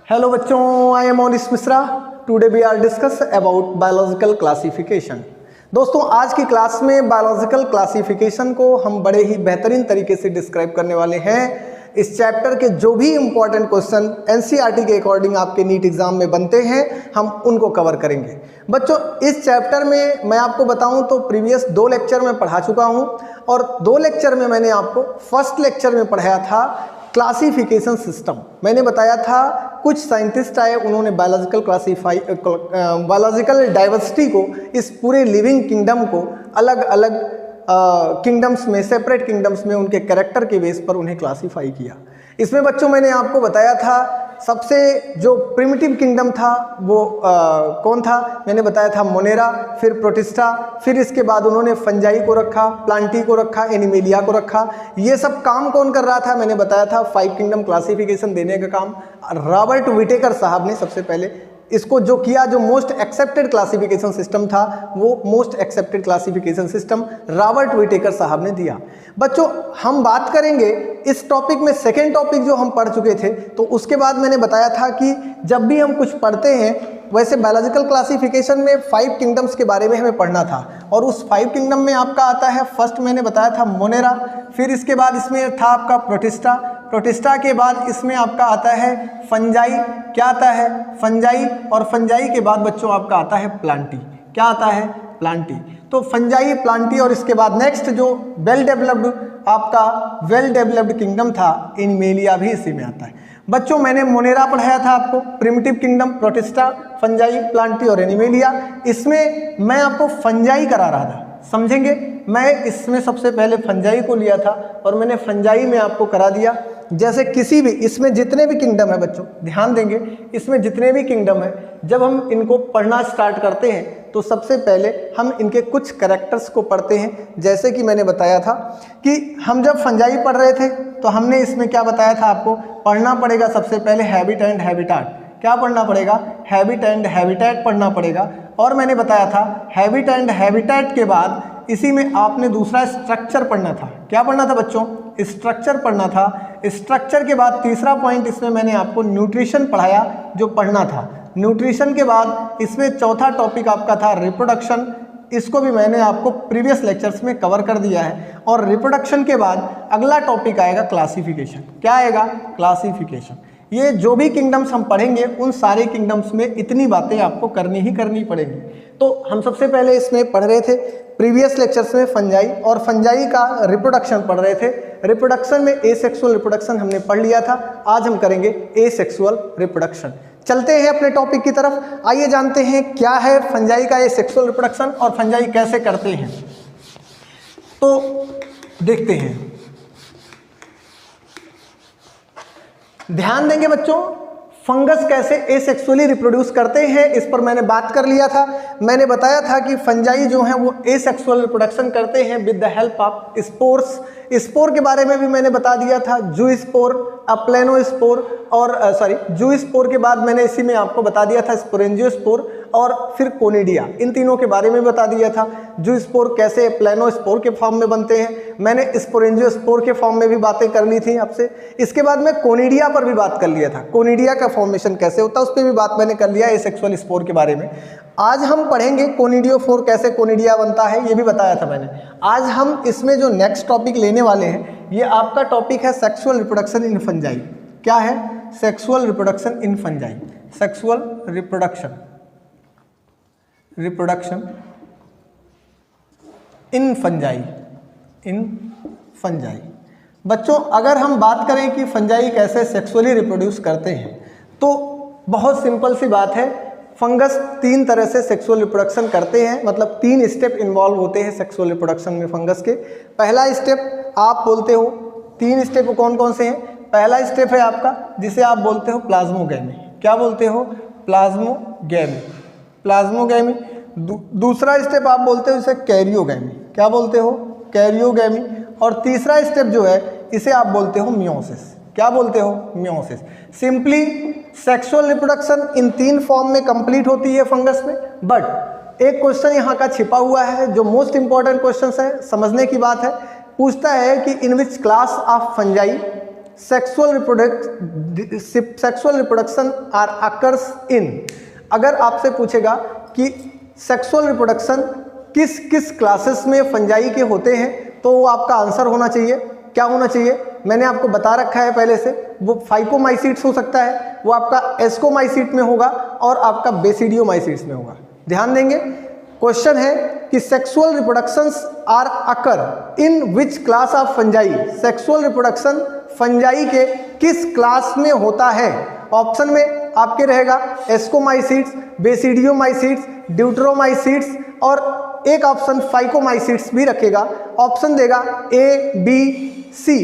Hello बच्चों, I am Monish Mishra. Today we are discuss about biological classification. दोस्तों, आज की क्लास में बायोलॉजिकल क्लासिफिकेशन को हम बड़े ही बेहतरीन तरीके से डिस्क्राइब करने वाले हैं। इस चैप्टर के जो भी इंपॉर्टेंट क्वेश्चन एनसीईआरटी के अकॉर्डिंग आपके नीट एग्जाम में बनते हैं, हम उनको कवर करेंगे। बच्चों, इस चैप्टर में मैं आपको बताऊं तो प्रीवियस 2 लेक्चर में पढ़ा चुका हूं और 2 लेक्चर में मैंने आपको फर्स्ट लेक्चर में पढ़ाया था क्लासिफिकेशन सिस्टम। मैंने बताया था कुछ साइंटिस्ट आए, उन्होंने बायोलॉजिकल डाइवर्सिटी को, इस पूरे लिविंग किंगडम को अलग अलग किंगडम्स में, सेपरेट किंगडम्स में उनके कैरेक्टर के बेस पर उन्हें क्लासीफाई किया। इसमें बच्चों मैंने आपको बताया था सबसे जो प्रिमिटिव किंगडम था वो कौन था। मैंने बताया था मोनेरा, फिर प्रोटिस्टा, फिर इसके बाद उन्होंने फंजाई को रखा, प्लांटी को रखा, एनिमेलिया को रखा। ये सब काम कौन कर रहा था? मैंने बताया था 5 किंगडम क्लासिफिकेशन देने का काम रॉबर्ट विटेकर साहब ने सबसे पहले इसको जो किया। जो मोस्ट एक्सेप्टेड क्लासिफिकेशन सिस्टम था वो most accepted classification system Robert Whittaker साहब ने दिया। बच्चों, हम बात करेंगे इस टॉपिक में, सेकेंड टॉपिक जो हम पढ़ चुके थे, तो उसके बाद मैंने बताया था कि जब भी हम कुछ पढ़ते हैं, वैसे बायोलॉजिकल क्लासिफिकेशन में 5 किंगडम्स के बारे में हमें पढ़ना था और उस 5 किंगडम में आपका आता है, फर्स्ट मैंने बताया था मोनेरा, फिर इसके बाद इसमें था आपका प्रोटिस्टा, प्रोटिस्टा के बाद इसमें आपका आता है फंजाई। क्या आता है? फंजाई। और फंजाई के बाद बच्चों आपका आता है प्लांटी। क्या आता है? प्लांटी। तो फंजाई, प्लांटी और इसके बाद नेक्स्ट जो वेल डेवलप्ड किंगडम था, एनिमेलिया भी इसी में आता है। बच्चों, मैंने मोनेरा पढ़ाया था आपको, primitive kingdom, protista, fungi, Plantae और एनिमेलिया। इसमें मैं आपको फंजाई करा रहा था, समझेंगे। मैं इसमें सबसे पहले फंजाई को लिया था और मैंने फंजाई में आपको करा दिया। जैसे किसी भी, इसमें जितने भी किंगडम है बच्चों, ध्यान देंगे, इसमें जितने भी किंगडम है, जब हम इनको पढ़ना स्टार्ट करते हैं तो सबसे पहले हम इनके कुछ कैरेक्टर्स को पढ़ते हैं। जैसे कि मैंने बताया था कि हम जब फंजाई पढ़ रहे थे तो हमने इसमें क्या बताया था आपको? पढ़ना पड़ेगा सबसे पहले हैबिट एंड हैबिटाट। क्या पढ़ना पड़ेगा? हैबिट एंड हैबिटेट पढ़ना पड़ेगा। और मैंने बताया था हैबिट एंड हैबिटेट के बाद इसी में आपने दूसरा स्ट्रक्चर पढ़ना था। क्या पढ़ना था बच्चों? स्ट्रक्चर पढ़ना था। स्ट्रक्चर के बाद तीसरा पॉइंट इसमें मैंने आपको न्यूट्रिशन पढ़ाया, जो पढ़ना था। न्यूट्रिशन के बाद इसमें चौथा टॉपिक आपका था रिप्रोडक्शन। इसको भी मैंने आपको प्रीवियस लेक्चर्स में कवर कर दिया है। और रिप्रोडक्शन के बाद अगला टॉपिक आएगा क्लासिफिकेशन। क्या आएगा? क्लासिफिकेशन। ये जो भी किंगडम्स हम पढ़ेंगे, उन सारे किंगडम्स में इतनी बातें आपको करनी ही करनी पड़ेंगी। तो हम सबसे पहले इसमें पढ़ रहे थे प्रीवियस लेक्चर्स में फंजाई, और फंजाई का रिप्रोडक्शन पढ़ रहे थे। रिप्रोडक्शन में एसेक्सुअल रिप्रोडक्शन हमने पढ़ लिया था, आज हम करेंगे एसेक्सुअल रिप्रोडक्शन। चलते हैं अपने टॉपिक की तरफ। आइए जानते हैं क्या है फंजाई का एसेक्सुअल रिप्रोडक्शन और फंजाई कैसे करते हैं। तो देखते हैं, ध्यान देंगे बच्चों, फंगस कैसे एसेक्सुअली रिप्रोड्यूस करते हैं, इस पर मैंने बात कर लिया था। मैंने बताया था कि फंजाई जो है वो एसेक्सुअल रिप्रोडक्शन करते हैं with the help of spores. Spore के बारे में भी मैंने बता दिया था, जू स्पोर, प्लेनोस्पोर और जू स्पोर के बाद मैंने इसी में आपको बता दिया था स्पोरेंजियोस्पोर और फिर कोनिडिया। इन तीनों के बारे में बता दिया था। जू स्पोर कैसे प्लेनोस्पोर के फॉर्म में बनते हैं, मैंने स्पोरेंजियोस्पोर के फॉर्म में भी बातें कर ली थी आपसे। इसके बाद मैं कोनिडिया पर भी बात कर लिया था, कोनिडिया का फॉर्मेशन कैसे होता है उस पर भी बात मैंने कर लिया, एसेक्सुअल स्पोर के बारे में। आज हम पढ़ेंगे कोनिडियोफोर, कैसे कोनिडिया बनता है ये भी बताया था मैंने। आज हम इसमें जो नेक्स्ट टॉपिक लेने वाले हैं, ये आपका टॉपिक है सेक्सुअल रिप्रोडक्शन इन फंजाई। क्या है? Sexual reproduction in fungi. Sexual reproduction in fungi, in fungi. बच्चों, अगर हम बात करें कि फंजाई कैसे सेक्सुअली रिप्रोड्यूस करते हैं, तो बहुत सिंपल सी बात है। फंगस 3 तरह से सेक्सुअल रिप्रोडक्शन करते हैं, मतलब 3 स्टेप इन्वॉल्व होते हैं सेक्सुअल रिप्रोडक्शन में फंगस के। पहला स्टेप आप बोलते हो, 3 स्टेप कौन कौन से हैं? पहला स्टेप है आपका जिसे आप बोलते हो प्लाज्मोगैमी। क्या बोलते हो? Plasmogamy, plasmogamy. दूसरा स्टेप आप बोलते हो इसे कैरियोगैमी। क्या बोलते हो? कैरियोगैमी। और तीसरा स्टेप जो है इसे आप बोलते हो मियोसिस। क्या बोलते हो? Meiosis. Simply sexual reproduction in 3 form में कंप्लीट होती है फंगस में। बट एक क्वेश्चन यहाँ का छिपा हुआ है जो मोस्ट इंपॉर्टेंट क्वेश्चन है, समझने की बात है। पूछता है कि in which class of fungi sexual reproduction are occurs in, अगर आपसे पूछेगा कि सेक्सुअल रिप्रोडक्शन किस किस क्लासेस में फंजाई के होते हैं, तो वो आपका आंसर होना चाहिए, क्या होना चाहिए, मैंने आपको बता रखा है पहले से, वो फाइकोमाइसीट्स हो सकता है, वो आपका एस्कोमाइसीट में होगा और आपका बेसिडियोमाइसीट्स में होगा। ध्यान देंगे, क्वेश्चन है कि sexual reproductions are occur in which class of fungi, sexual reproduction fungi के किस क्लास में होता है। ऑप्शन में आपके रहेगा एस्कोमाइसीट्स, बेसिडियोमाइसीट्स, ड्यूटरोमाइसीट्स और एक ऑप्शन फाइकोमाइसीट्स भी रखेगा। ऑप्शन देगा ए बी सी,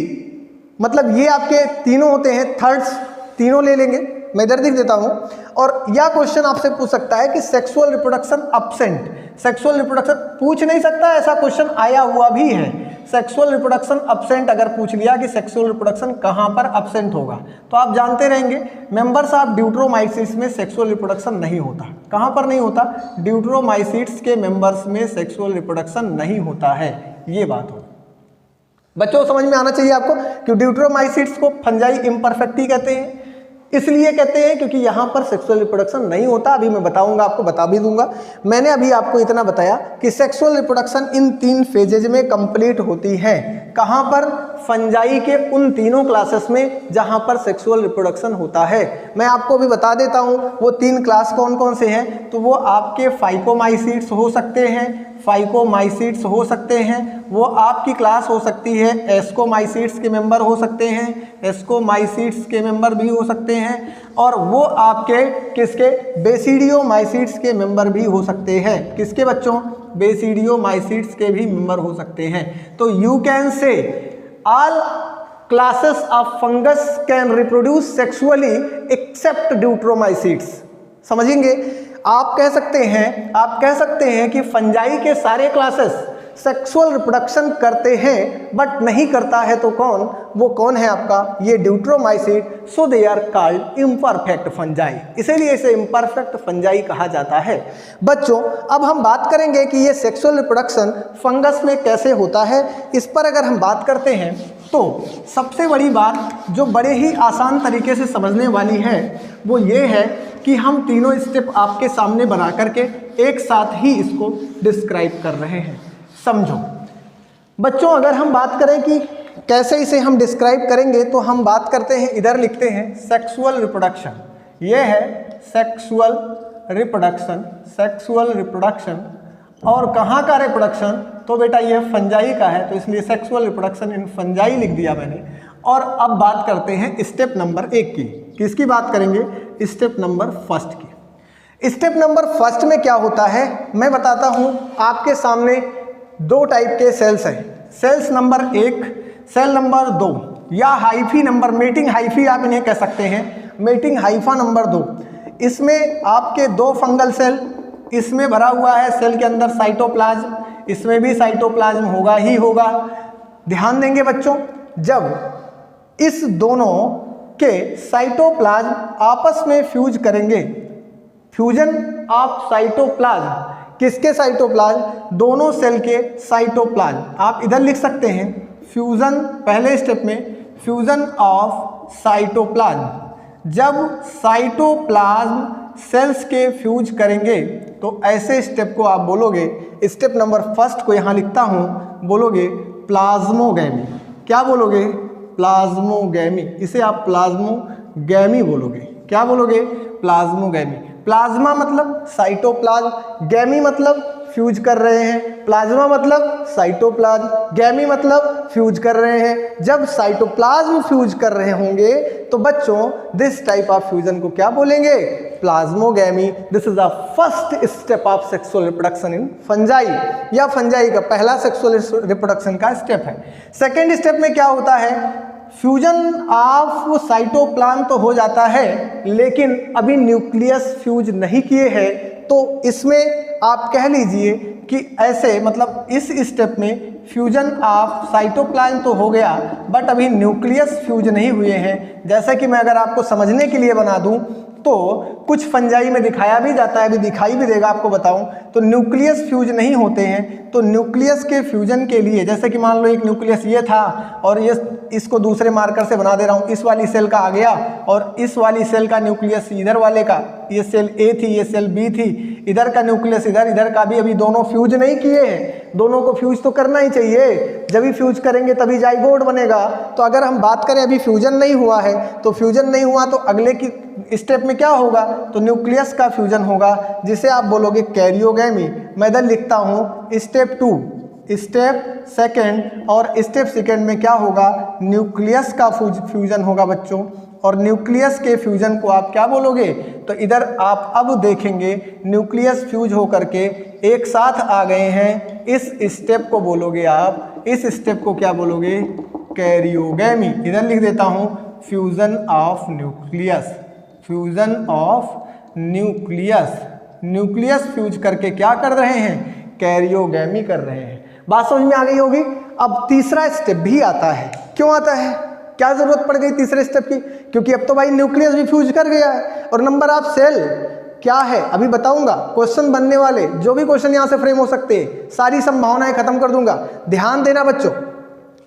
मतलब ये आपके तीनों होते हैं, थर्ड्स तीनों ले लेंगे, मैं इधर लिख देता हूं। और यह क्वेश्चन आपसे पूछ सकता है कि sexual reproduction absent, sexual reproduction पूछ नहीं सकता, ऐसा क्वेश्चन आया हुआ भी है। सेक्सुअल रिप्रोडक्शन अब्सेंट अगर पूछ लिया कि सेक्सुअल रिप्रोडक्शन कहां पर अब्सेंट होगा, तो आप जानते रहेंगे मेंबर्स ऑफ ड्यूटरोमाइसीट्स में सेक्सुअल रिप्रोडक्शन नहीं होता। कहां पर नहीं होता, ड्यूटरोमाइसीट्स के मेंबर्स में सेक्सुअल रिप्रोडक्शन नहीं होता है, ये बात हो। बच्चों समझ में आना चाहिए आपको कि ड्यूटरोमाइसीट्स को फंजाई इम्परफेक्टी कहते हैं, इसलिए कहते हैं क्योंकि यहाँ पर सेक्सुअल रिप्रोडक्शन नहीं होता। अभी मैं बताऊंगा, आपको बता भी दूंगा। मैंने अभी आपको इतना बताया कि सेक्सुअल रिप्रोडक्शन इन 3 फेजेज में कंप्लीट होती है। कहाँ पर, फंजाई के उन तीनों क्लासेस में जहाँ पर सेक्सुअल रिप्रोडक्शन होता है। मैं आपको भी बता देता हूँ वो 3 क्लास कौन कौन से हैं, तो वो आपके फाइकोमाइसीट्स हो सकते हैं, फाइकोमाइसीट्स हो सकते हैं, वो आपकी क्लास हो सकती है एस्कोमाइसीट्स के मेंबर हो सकते हैं, एस्कोमाइसीट्स के मेंबर भी हो सकते हैं, और वो आपके किसके, बेसिडियोमाइसीट्स के मेंबर भी हो सकते हैं। किसके बच्चों, बेसिडियोमाइसीट्स के भी मेंबर हो सकते हैं। तो you can say all classes of fungus can reproduce sexually except deuteromycetes. समझेंगे, आप कह सकते हैं कि फंजाई के सारे क्लासेस सेक्सुअल रिप्रोडक्शन करते हैं, बट नहीं करता है तो कौन, वो कौन है आपका, ये deuteromycete. So they are called imperfect fungi, इसीलिए इसे इम्परफेक्ट फंजाई कहा जाता है। बच्चों अब हम बात करेंगे कि ये सेक्सुअल रिप्रोडक्शन फंगस में कैसे होता है। इस पर अगर हम बात करते हैं तो सबसे बड़ी बात जो बड़े ही आसान तरीके से समझने वाली है वो ये है कि हम तीनों स्टेप आपके सामने बना करके एक साथ ही इसको डिस्क्राइब कर रहे हैं। समझो बच्चों, अगर हम बात करें कि कैसे इसे हम डिस्क्राइब करेंगे, तो हम बात करते हैं, इधर लिखते हैं सेक्सुअल रिप्रोडक्शन। ये है सेक्सुअल रिप्रोडक्शन, सेक्सुअल रिप्रोडक्शन। और कहाँ का रिप्रोडक्शन, तो बेटा ये फंजाई का है, तो इसलिए सेक्सुअल रिप्रोडक्शन इन फंजाई लिख दिया मैंने। और अब बात करते हैं स्टेप नंबर 1 की। किसकी बात करेंगे, स्टेप नंबर 1 की। स्टेप नंबर 1 में क्या होता है मैं बताता हूं। आपके सामने 2 टाइप के सेल्स हैं, सेल्स नंबर 1, सेल नंबर 2, या हाइफी नंबर, मेटिंग हाइफी आप इन्हें कह सकते हैं, मेटिंग हाइफा नंबर 2। इसमें आपके 2 फंगल सेल, इसमें भरा हुआ है सेल के अंदर साइटोप्लाज्म, इसमें भी साइटोप्लाज्म होगा ही होगा। ध्यान देंगे बच्चों, जब इस दोनों के साइटोप्लाज्म आपस में फ्यूज करेंगे, फ्यूजन ऑफ साइटोप्लाज्म, किसके साइटोप्लाज्म, दोनों सेल के साइटोप्लाज्म। आप इधर लिख सकते हैं फ्यूजन, पहले स्टेप में फ्यूजन ऑफ साइटोप्लाज्म। जब साइटोप्लाज्म सेल्स के फ्यूज करेंगे तो ऐसे स्टेप को आप बोलोगे, स्टेप नंबर 1 को यहाँ लिखता हूँ, बोलोगे प्लाज्मोगैमी। क्या बोलोगे, प्लाज्मोगैमी। इसे आप प्लाज्मोगैमी बोलोगे। क्या बोलोगे, प्लाज्मोगैमी। प्लाज्मा मतलब साइटोप्लाज्म, गैमी मतलब फ्यूज कर रहे हैं, प्लाज्मा मतलब साइटोप्लाज्म, गैमी मतलब फ्यूज कर रहे हैं। जब साइटोप्लाज्म फ्यूज कर रहे होंगे तो बच्चों दिस टाइप ऑफ फ्यूजन को क्या बोलेंगे, plasmogamy. This is the first step of sexual reproduction in fungi, या फंजाई का पहला सेक्सुअल रिप्रोडक्शन का स्टेप है। सेकेंड स्टेप में क्या होता है, फ्यूजन ऑफ साइटोप्लाज्म तो हो जाता है, लेकिन अभी न्यूक्लियस फ्यूज नहीं किए हैं, तो इसमें आप कह लीजिए कि ऐसे मतलब इस स्टेप में फ्यूजन ऑफ साइटोप्लाज्म तो हो गया, बट अभी न्यूक्लियस फ्यूज नहीं हुए हैं। जैसे कि मैं अगर आपको समझने के लिए बना दूं तो कुछ फंजाई में दिखाया भी जाता है, अभी दिखाई भी देगा आपको बताऊं, तो न्यूक्लियस फ्यूज नहीं होते हैं। तो न्यूक्लियस के फ्यूजन के लिए, जैसे कि मान लो एक न्यूक्लियस ये था और ये इसको दूसरे मार्कर से बना दे रहा हूँ, इस वाली सेल का आ गया और इस वाली सेल का न्यूक्लियस इधर वाले का, ये सेल ए थी, ये सेल बी थी, इधर का न्यूक्लियस इधर, इधर का भी, अभी दोनों फ्यूज नहीं किए हैं, दोनों को फ्यूज तो करना ही चाहिए, जब भी फ्यूज करेंगे तभी जाइगोट बनेगा। तो अगर हम बात करें अभी फ्यूजन नहीं हुआ है, तो फ्यूजन नहीं हुआ तो अगले की स्टेप में क्या होगा, तो न्यूक्लियस का फ्यूजन होगा, जिसे आप बोलोगे कैरियोगैमी। मैं इधर लिखता हूँ स्टेप 2, स्टेप सेकेंड, और स्टेप सेकेंड में क्या होगा, न्यूक्लियस का फ्यूजन होगा बच्चों, और न्यूक्लियस के फ्यूजन को आप क्या बोलोगे, तो इधर आप अब देखेंगे न्यूक्लियस फ्यूज होकर के एक साथ आ गए हैं, इस स्टेप को बोलोगे आप, इस स्टेप को क्या बोलोगे, कैरियोगैमी। इधर लिख देता हूँ fusion of nucleus, fusion of nucleus, nucleus fuse करके क्या कर रहे हैं, कैरियोगैमी कर रहे हैं। बात समझ में आ गई होगी। अब तीसरा स्टेप भी आता है, क्यों आता है, क्या जरूरत पड़ गई तीसरे स्टेप की, क्योंकि अब तो भाई न्यूक्लियस भी फ्यूज कर गया है, और नंबर ऑफ सेल क्या है अभी बताऊंगा, क्वेश्चन बनने वाले जो भी क्वेश्चन यहां से फ्रेम हो सकते हैं, सारी संभावनाएं खत्म कर दूंगा। ध्यान देना बच्चों,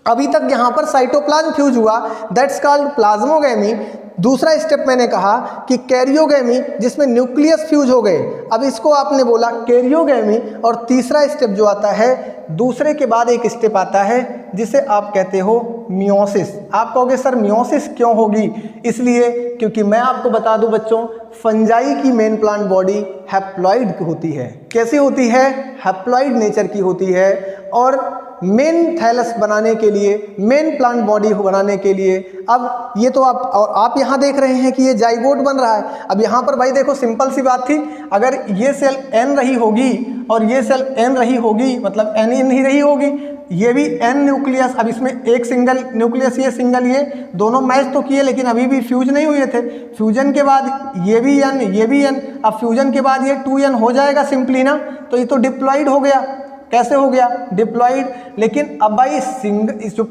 अभी तक यहां पर साइटोप्लाज्म फ्यूज हुआ, दैट्स कॉल्ड प्लाज्मोगैमी। दूसरा स्टेप मैंने कहा कि कैरियोगैमी, जिसमें न्यूक्लियस फ्यूज हो गए, अब इसको आपने बोला कैरियोगैमी। और तीसरा स्टेप जो आता है, दूसरे के बाद एक स्टेप आता है जिसे आप कहते हो मियोसिस। आप कहोगे सर मियोसिस क्यों होगी, इसलिए क्योंकि मैं आपको बता दूं बच्चों, फंजाई की मेन प्लांट बॉडी हैप्लॉइड होती है। कैसी होती है, हैप्लॉइड नेचर की होती है, और मेन थैलस बनाने के लिए, मेन प्लांट बॉडी बनाने के लिए, अब ये तो आप यहाँ देख रहे हैं कि ये जाइगोट बन रहा है। अब यहाँ पर भाई देखो सिंपल सी बात थी, अगर ये सेल एन रही होगी और ये सेल एन रही होगी, मतलब एन ही नहीं रही होगी, ये भी एन न्यूक्लियस, अब इसमें एक सिंगल न्यूक्लियस, ये सिंगल, ये दोनों मैच तो किए लेकिन अभी भी फ्यूज नहीं हुए थे। फ्यूजन के बाद ये भी एन, ये भी एन, अब फ्यूजन के बाद ये 2n हो जाएगा सिंपली ना, तो ये तो डिप्लॉइड हो गया। कैसे हो गया, डिप्लॉइड। लेकिन अब भाई इस जो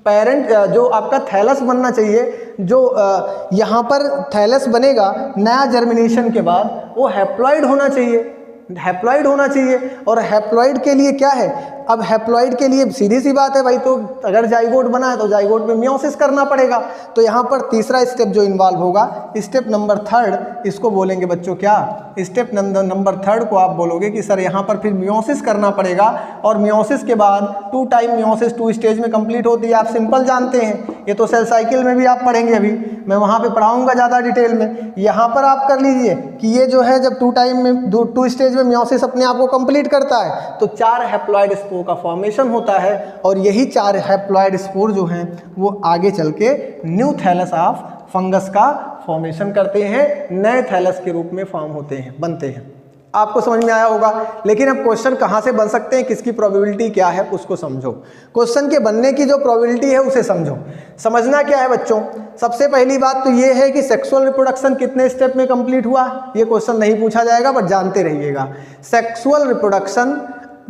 पेरेंट, जो आपका थैलस बनना चाहिए, जो यहाँ पर थैलस बनेगा नया जर्मिनेशन के बाद, वो हैप्लॉइड होना चाहिए, हैप्लॉइड होना चाहिए। और हैप्लॉइड के लिए क्या है, अब हैप्लॉइड के लिए सीधी सी बात है भाई, तो अगर जाइगोट बना है तो जाइगोट में मियोसिस करना पड़ेगा। तो यहाँ पर तीसरा स्टेप जो इन्वॉल्व होगा, स्टेप नंबर 3, इसको बोलेंगे बच्चों क्या, स्टेप नंबर 3 को आप बोलोगे कि सर यहाँ पर फिर मियोसिस करना पड़ेगा। और मियोसिस के बाद 2 टाइम मियोसिस 2 स्टेज में कंप्लीट होती है, आप सिंपल जानते हैं, ये तो सेल साइकिल में भी आप पढ़ेंगे, अभी मैं वहाँ पे पढ़ाऊंगा ज़्यादा डिटेल में। यहाँ पर आप कर लीजिए कि ये जो है जब 2 टाइम में 2 स्टेज में मियोसिस अपने आप को कंप्लीट करता है, तो 4 हैप्लॉइड स्पोर का फॉर्मेशन होता है, और यही 4 हैप्लॉइड स्पोर जो हैं वो आगे चल के न्यू थैलस ऑफ फंगस का फॉर्मेशन करते हैं, नए थैलस के रूप में फॉर्म होते हैं, बनते हैं। आपको समझ में आया होगा। लेकिन अब क्वेश्चन कहाँ से बन सकते हैं, किसकी प्रोबेबिलिटी क्या है उसको समझो, क्वेश्चन के बनने की जो प्रोबेबिलिटी है उसे समझो। समझना क्या है बच्चों, सबसे पहली बात तो ये है कि सेक्सुअल रिप्रोडक्शन कितने स्टेप में कंप्लीट हुआ, ये क्वेश्चन नहीं पूछा जाएगा बट जानते रहिएगा। सेक्सुअल रिप्रोडक्शन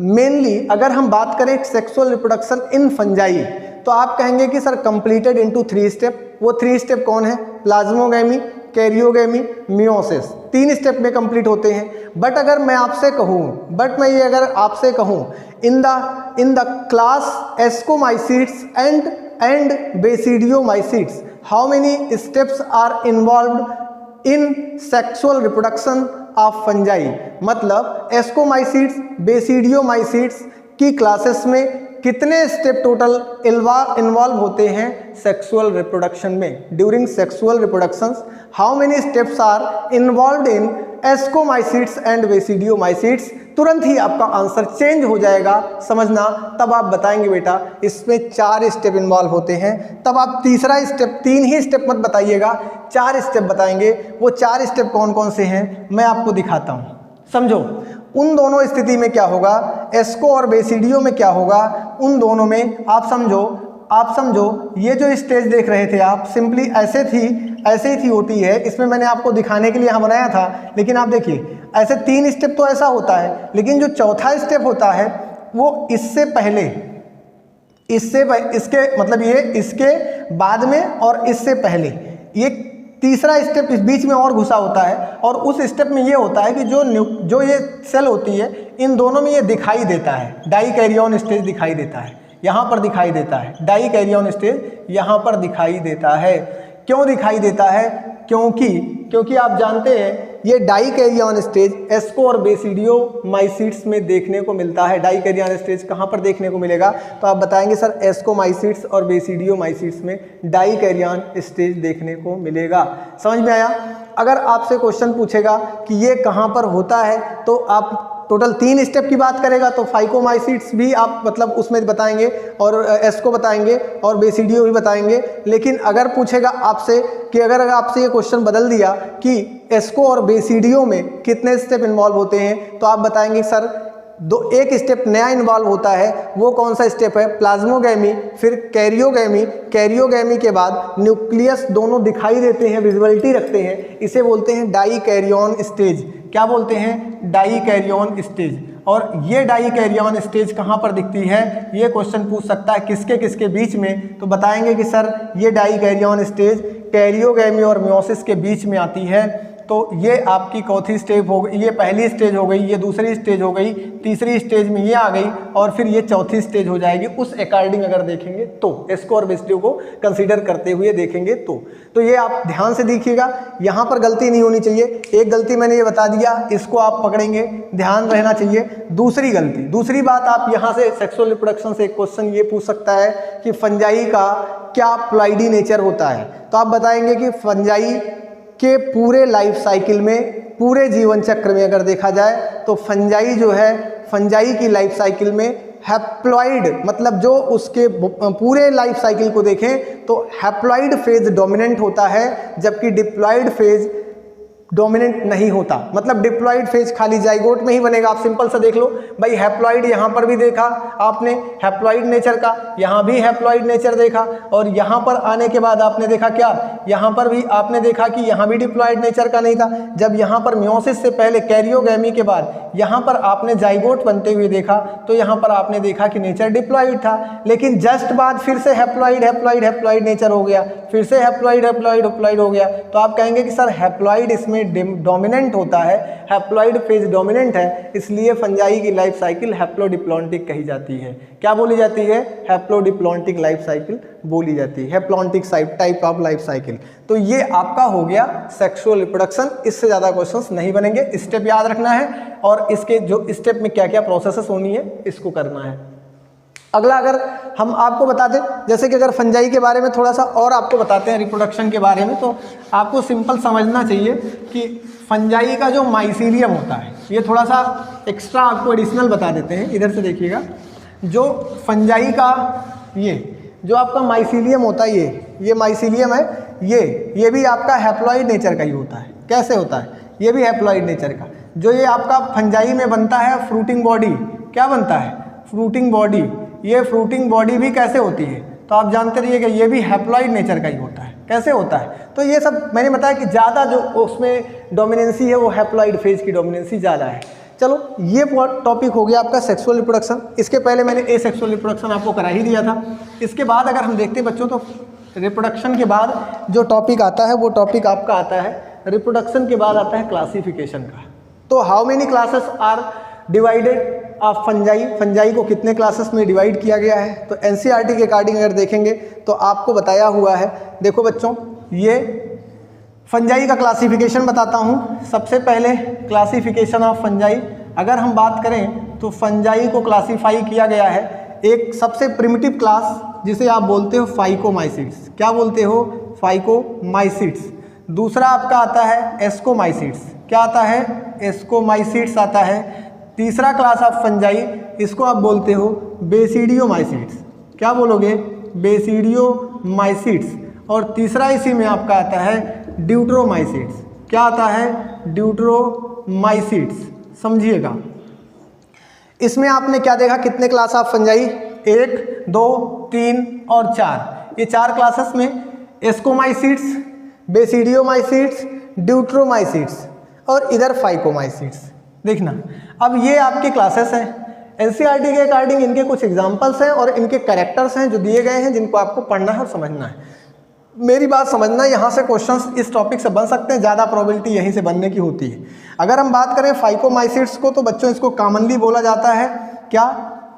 मेनली अगर हम बात करें सेक्सुअल रिप्रोडक्शन इन फंजाई, तो आप कहेंगे कि सर कंप्लीटेड इनटू 3 स्टेप। वो 3 स्टेप कौन है, प्लाज्मोगैमी, कैरियोगैमी, मियोसिस, 3 स्टेप में कंप्लीट होते हैं। बट अगर मैं आपसे कहूँ, अगर आपसे कहूँ in the class ascomycetes and basidiomycetes, how many steps are involved in sexual reproduction of fungi, मतलब एस्कोमाइसीड्स, बेसिडियोमाइसीड्स की क्लासेस में कितने स्टेप टोटल इन्वॉल्व होते हैं सेक्सुअल रिप्रोडक्शन में, during sexual reproductions how many steps are involved in ascomycetes and basidiomycetes. तुरंत ही आपका आंसर चेंज हो जाएगा, समझना, तब आप बताएंगे बेटा इसमें 4 स्टेप इन्वॉल्व होते हैं। तब आप तीसरा स्टेप, 3 ही स्टेप मत बताइएगा, 4 स्टेप बताएंगे। वो 4 स्टेप कौन कौन से हैं मैं आपको दिखाता हूँ, समझो। उन दोनों स्थिति में क्या होगा, एस्को और बेसिडियो में क्या होगा, उन दोनों में आप समझो ये जो स्टेज देख रहे थे आप, सिंपली ऐसे ही थी होती है। इसमें मैंने आपको दिखाने के लिए यहाँ बनाया था, लेकिन आप देखिए ऐसे 3 स्टेप तो ऐसा होता है, लेकिन जो चौथा स्टेप होता है वो इससे पहले, इसके मतलब ये इसके बाद में और इससे पहले, ये तीसरा स्टेप इस बीच में और घुसा होता है, और उस स्टेप में ये होता है कि जो ये सेल होती है, इन दोनों में ये दिखाई देता है, डाई कैरियन स्टेज दिखाई देता है, यहाँ पर दिखाई देता है, डाई कैरियन स्टेज यहाँ पर दिखाई देता है। क्यों दिखाई देता है? क्योंकि आप जानते हैं ये डाई कैरियन स्टेज एस्को और बेसिडियो माइसीट्स में देखने को मिलता है। डाई कैरियन स्टेज कहाँ पर देखने को मिलेगा? तो आप बताएंगे सर एस्को माइसीट्स और बेसिडियो माइसीट्स में डाई कैरियन स्टेज देखने को मिलेगा। समझ में आया? अगर आपसे क्वेश्चन पूछेगा कि ये कहाँ पर होता है, तो आप टोटल 3 स्टेप की बात करेगा तो फाइकोमाइसीट्स भी आप मतलब उसमें बताएंगे, और एस्को बताएंगे, और बेसिडियो भी बताएंगे। लेकिन अगर पूछेगा आपसे कि अगर आपसे ये क्वेश्चन बदल दिया कि एस्को और बेसिडियो में कितने स्टेप इन्वॉल्व होते हैं, तो आप बताएंगे सर एक स्टेप नया इन्वॉल्व होता है। वो कौन सा स्टेप है? प्लाज्मोगैमी, फिर कैरियोगैमी, कैरियोगैमी के बाद न्यूक्लियस दोनों दिखाई देते हैं, विजिबिलिटी रखते हैं, इसे बोलते हैं डाई कैरियन स्टेज। क्या बोलते हैं? Dikaryon stage. और ये डाई कैरियन स्टेज कहाँ पर दिखती है? ये क्वेश्चन पूछ सकता है किसके किसके बीच में, तो बताएंगे कि सर ये डाई कैरियन स्टेज कैरियोगैमी और मियोसिस के बीच में आती है। तो ये आपकी चौथी स्टेप हो गई, ये पहली स्टेज हो गई, ये दूसरी स्टेज हो गई, तीसरी स्टेज में ये आ गई, और फिर ये चौथी स्टेज हो जाएगी। उस अकॉर्डिंग अगर देखेंगे तो एस्को और बेसिडियो को कंसीडर करते हुए देखेंगे तो ये आप ध्यान से देखिएगा, यहाँ पर गलती नहीं होनी चाहिए। एक गलती मैंने ये बता दिया, इसको आप पकड़ेंगे, ध्यान रहना चाहिए। दूसरी बात, आप यहाँ से सेक्सुअल रिप्रोडक्शन से एक क्वेश्चन ये पूछ सकता है कि फंजाई का क्या प्लॉइडी नेचर होता है, तो आप बताएंगे कि फंजाई के पूरे लाइफ साइकिल में, पूरे जीवन चक्र में अगर देखा जाए तो फंजाई जो है, फंजाई की लाइफ साइकिल में हैप्लॉइड, मतलब जो उसके पूरे लाइफ साइकिल को देखें तो हैप्लॉइड फेज डोमिनेंट होता है, जबकि डिप्लॉइड फेज डोमिनेंट नहीं होता। मतलब डिप्लॉइड फेज खाली जाइगोट में ही बनेगा। आप सिंपल सा देख लो भाई, हैप्लॉइड यहाँ पर भी देखा आपने हैप्लॉइड नेचर का, यहाँ भी हैप्लॉइड नेचर देखा, और यहाँ पर आने के बाद आपने देखा क्या, यहाँ पर भी आपने देखा कि यहाँ भी डिप्लॉइड नेचर का नहीं था। जब यहाँ पर मियोसिस से पहले कैरियोगैमी के बाद यहाँ पर आपने जाइगोट बनते हुए देखा, तो यहाँ पर आपने देखा कि नेचर डिप्लॉइड था। लेकिन जस्ट बाद फिर से हैप्लॉइड नेचर हो गया, फिर से हैप्लॉइड हो गया। तो आप कहेंगे कि सर हैप्लॉइड इसमें डोमिनेंट होता है, हैप्लॉइड फेज डोमिनेंट है, इसलिए फंजाई की लाइफ साइकिल हैप्लोडिप्लॉन्टिक कही जाती है। क्या बोली जाती है? हैप्लोडिप्लॉन्टिक लाइफ साइकिल बोली जाती है, haplontic type of life cycle. तो ये आपका हो गया सेक्सुअल रिप्रोडक्शन। इससे ज़्यादा क्वेश्चंस नहीं बनेंगे, स्टेप याद रखना है, और इसके जो स्टेप में क्या क्या प्रोसेसेस होनी है इसको करना है। अगला अगर हम आपको बता दें, जैसे कि अगर फंजाई के बारे में थोड़ा सा और आपको बताते हैं रिप्रोडक्शन के बारे में, तो आपको सिंपल समझना चाहिए कि फंजाई का जो माइसीलियम होता है, ये थोड़ा सा एक्स्ट्रा आपको एडिशनल बता देते हैं। इधर से देखिएगा, जो फंजाई का ये जो आपका माइसीलियम होता है, ये माइसीलियम है, ये भी आपका हैप्लॉइड नेचर का ही होता है। कैसे होता है? ये भी हैप्लॉइड नेचर का। जो ये आपका फंजाई में बनता है फ्रूटिंग बॉडी, क्या बनता है? Fruiting body. ये फ्रूटिंग बॉडी भी कैसे होती है? तो आप जानते रहिएगा ये भी हैप्लॉइड नेचर का ही होता है। कैसे होता है? तो ये सब मैंने बताया कि ज़्यादा जो उसमें डोमिनेंसी है वो हैप्लॉइड फेज की डोमिनेंसी ज़्यादा है। चलो, ये टॉपिक हो गया आपका सेक्सुअल रिप्रोडक्शन। इसके पहले मैंने एसेक्सुअल रिप्रोडक्शन आपको करा ही दिया था। इसके बाद अगर हम देखते हैं बच्चों, तो रिप्रोडक्शन के बाद जो टॉपिक आता है वो टॉपिक आपका आता है, रिप्रोडक्शन के बाद आता है क्लासिफिकेशन का। तो how many classes are divided of fungi, fungi को कितने क्लासेस में डिवाइड किया गया है? तो एनसीईआरटी के अकॉर्डिंग अगर देखेंगे तो आपको बताया हुआ है। देखो बच्चों, ये फंजाई का क्लासिफिकेशन बताता हूँ। सबसे पहले क्लासिफिकेशन ऑफ फंजाई अगर हम बात करें तो फंजाई को क्लासीफाई किया गया है एक सबसे प्रिमिटिव क्लास जिसे आप बोलते हो फाइकोमाइसीट्स। क्या बोलते हो? फाइकोमाइसीट्स। दूसरा आपका आता है एस्कोमाइसीट्स। क्या आता है? एस्कोमाइसीट्स आता है। तीसरा क्लास ऑफ फंजाई, इसको आप बोलते हो बेसिडियोमाइसीट्स। क्या बोलोगे? बेसिडियोमाइसीट्स। और तीसरा इसी में आपका आता है ड्यूट्रोमाइसीट्स। क्या आता है? ड्यूट्रोमाइसीट्स। समझिएगा, इसमें आपने क्या देखा? कितने क्लास ऑफ फंजाई? 1, 2, 3 और 4। ये 4 क्लासेस में एस्कोमाइसीट्स, बेसिडियोमाइसीट्स, ड्यूट्रोमाइसीट्स और इधर फाइकोमाइसीट्स। देखना, अब ये आपकी क्लासेस हैं। एनसीईआरटी के अकॉर्डिंग इनके कुछ एग्जांपल्स हैं और इनके कैरेक्टर्स हैं जो दिए गए हैं, जिनको आपको पढ़ना है और समझना है। मेरी बात समझना, यहाँ से क्वेश्चंस इस टॉपिक से बन सकते हैं, ज़्यादा प्रोबेबिलिटी यहीं से बनने की होती है। अगर हम बात करें फाइकोमाइसिट्स को, तो बच्चों इसको कॉमनली बोला जाता है क्या,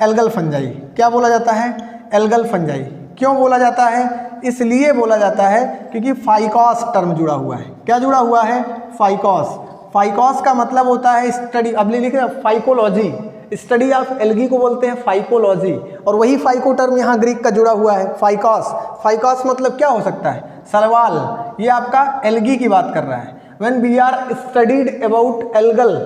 एल्गल फंजाई। क्या बोला जाता है, एल्गल फंजाई। क्यों बोला जाता है, इसलिए बोला जाता है क्योंकि फाइकॉस टर्म जुड़ा हुआ है। क्या जुड़ा हुआ है, फाइकॉस। फाइकॉस का मतलब होता है स्टडी, अब लिख रहे हैं फाइकोलॉजी, स्टडी ऑफ एल्गी को बोलते हैं फाइकोलॉजी, और वही फाइको टर्म यहाँ ग्रीक का जुड़ा हुआ है, फाइकॉस। फाइकॉस मतलब क्या हो सकता है, सवाल। ये आपका एल्गी की बात कर रहा है। When we are studied about algal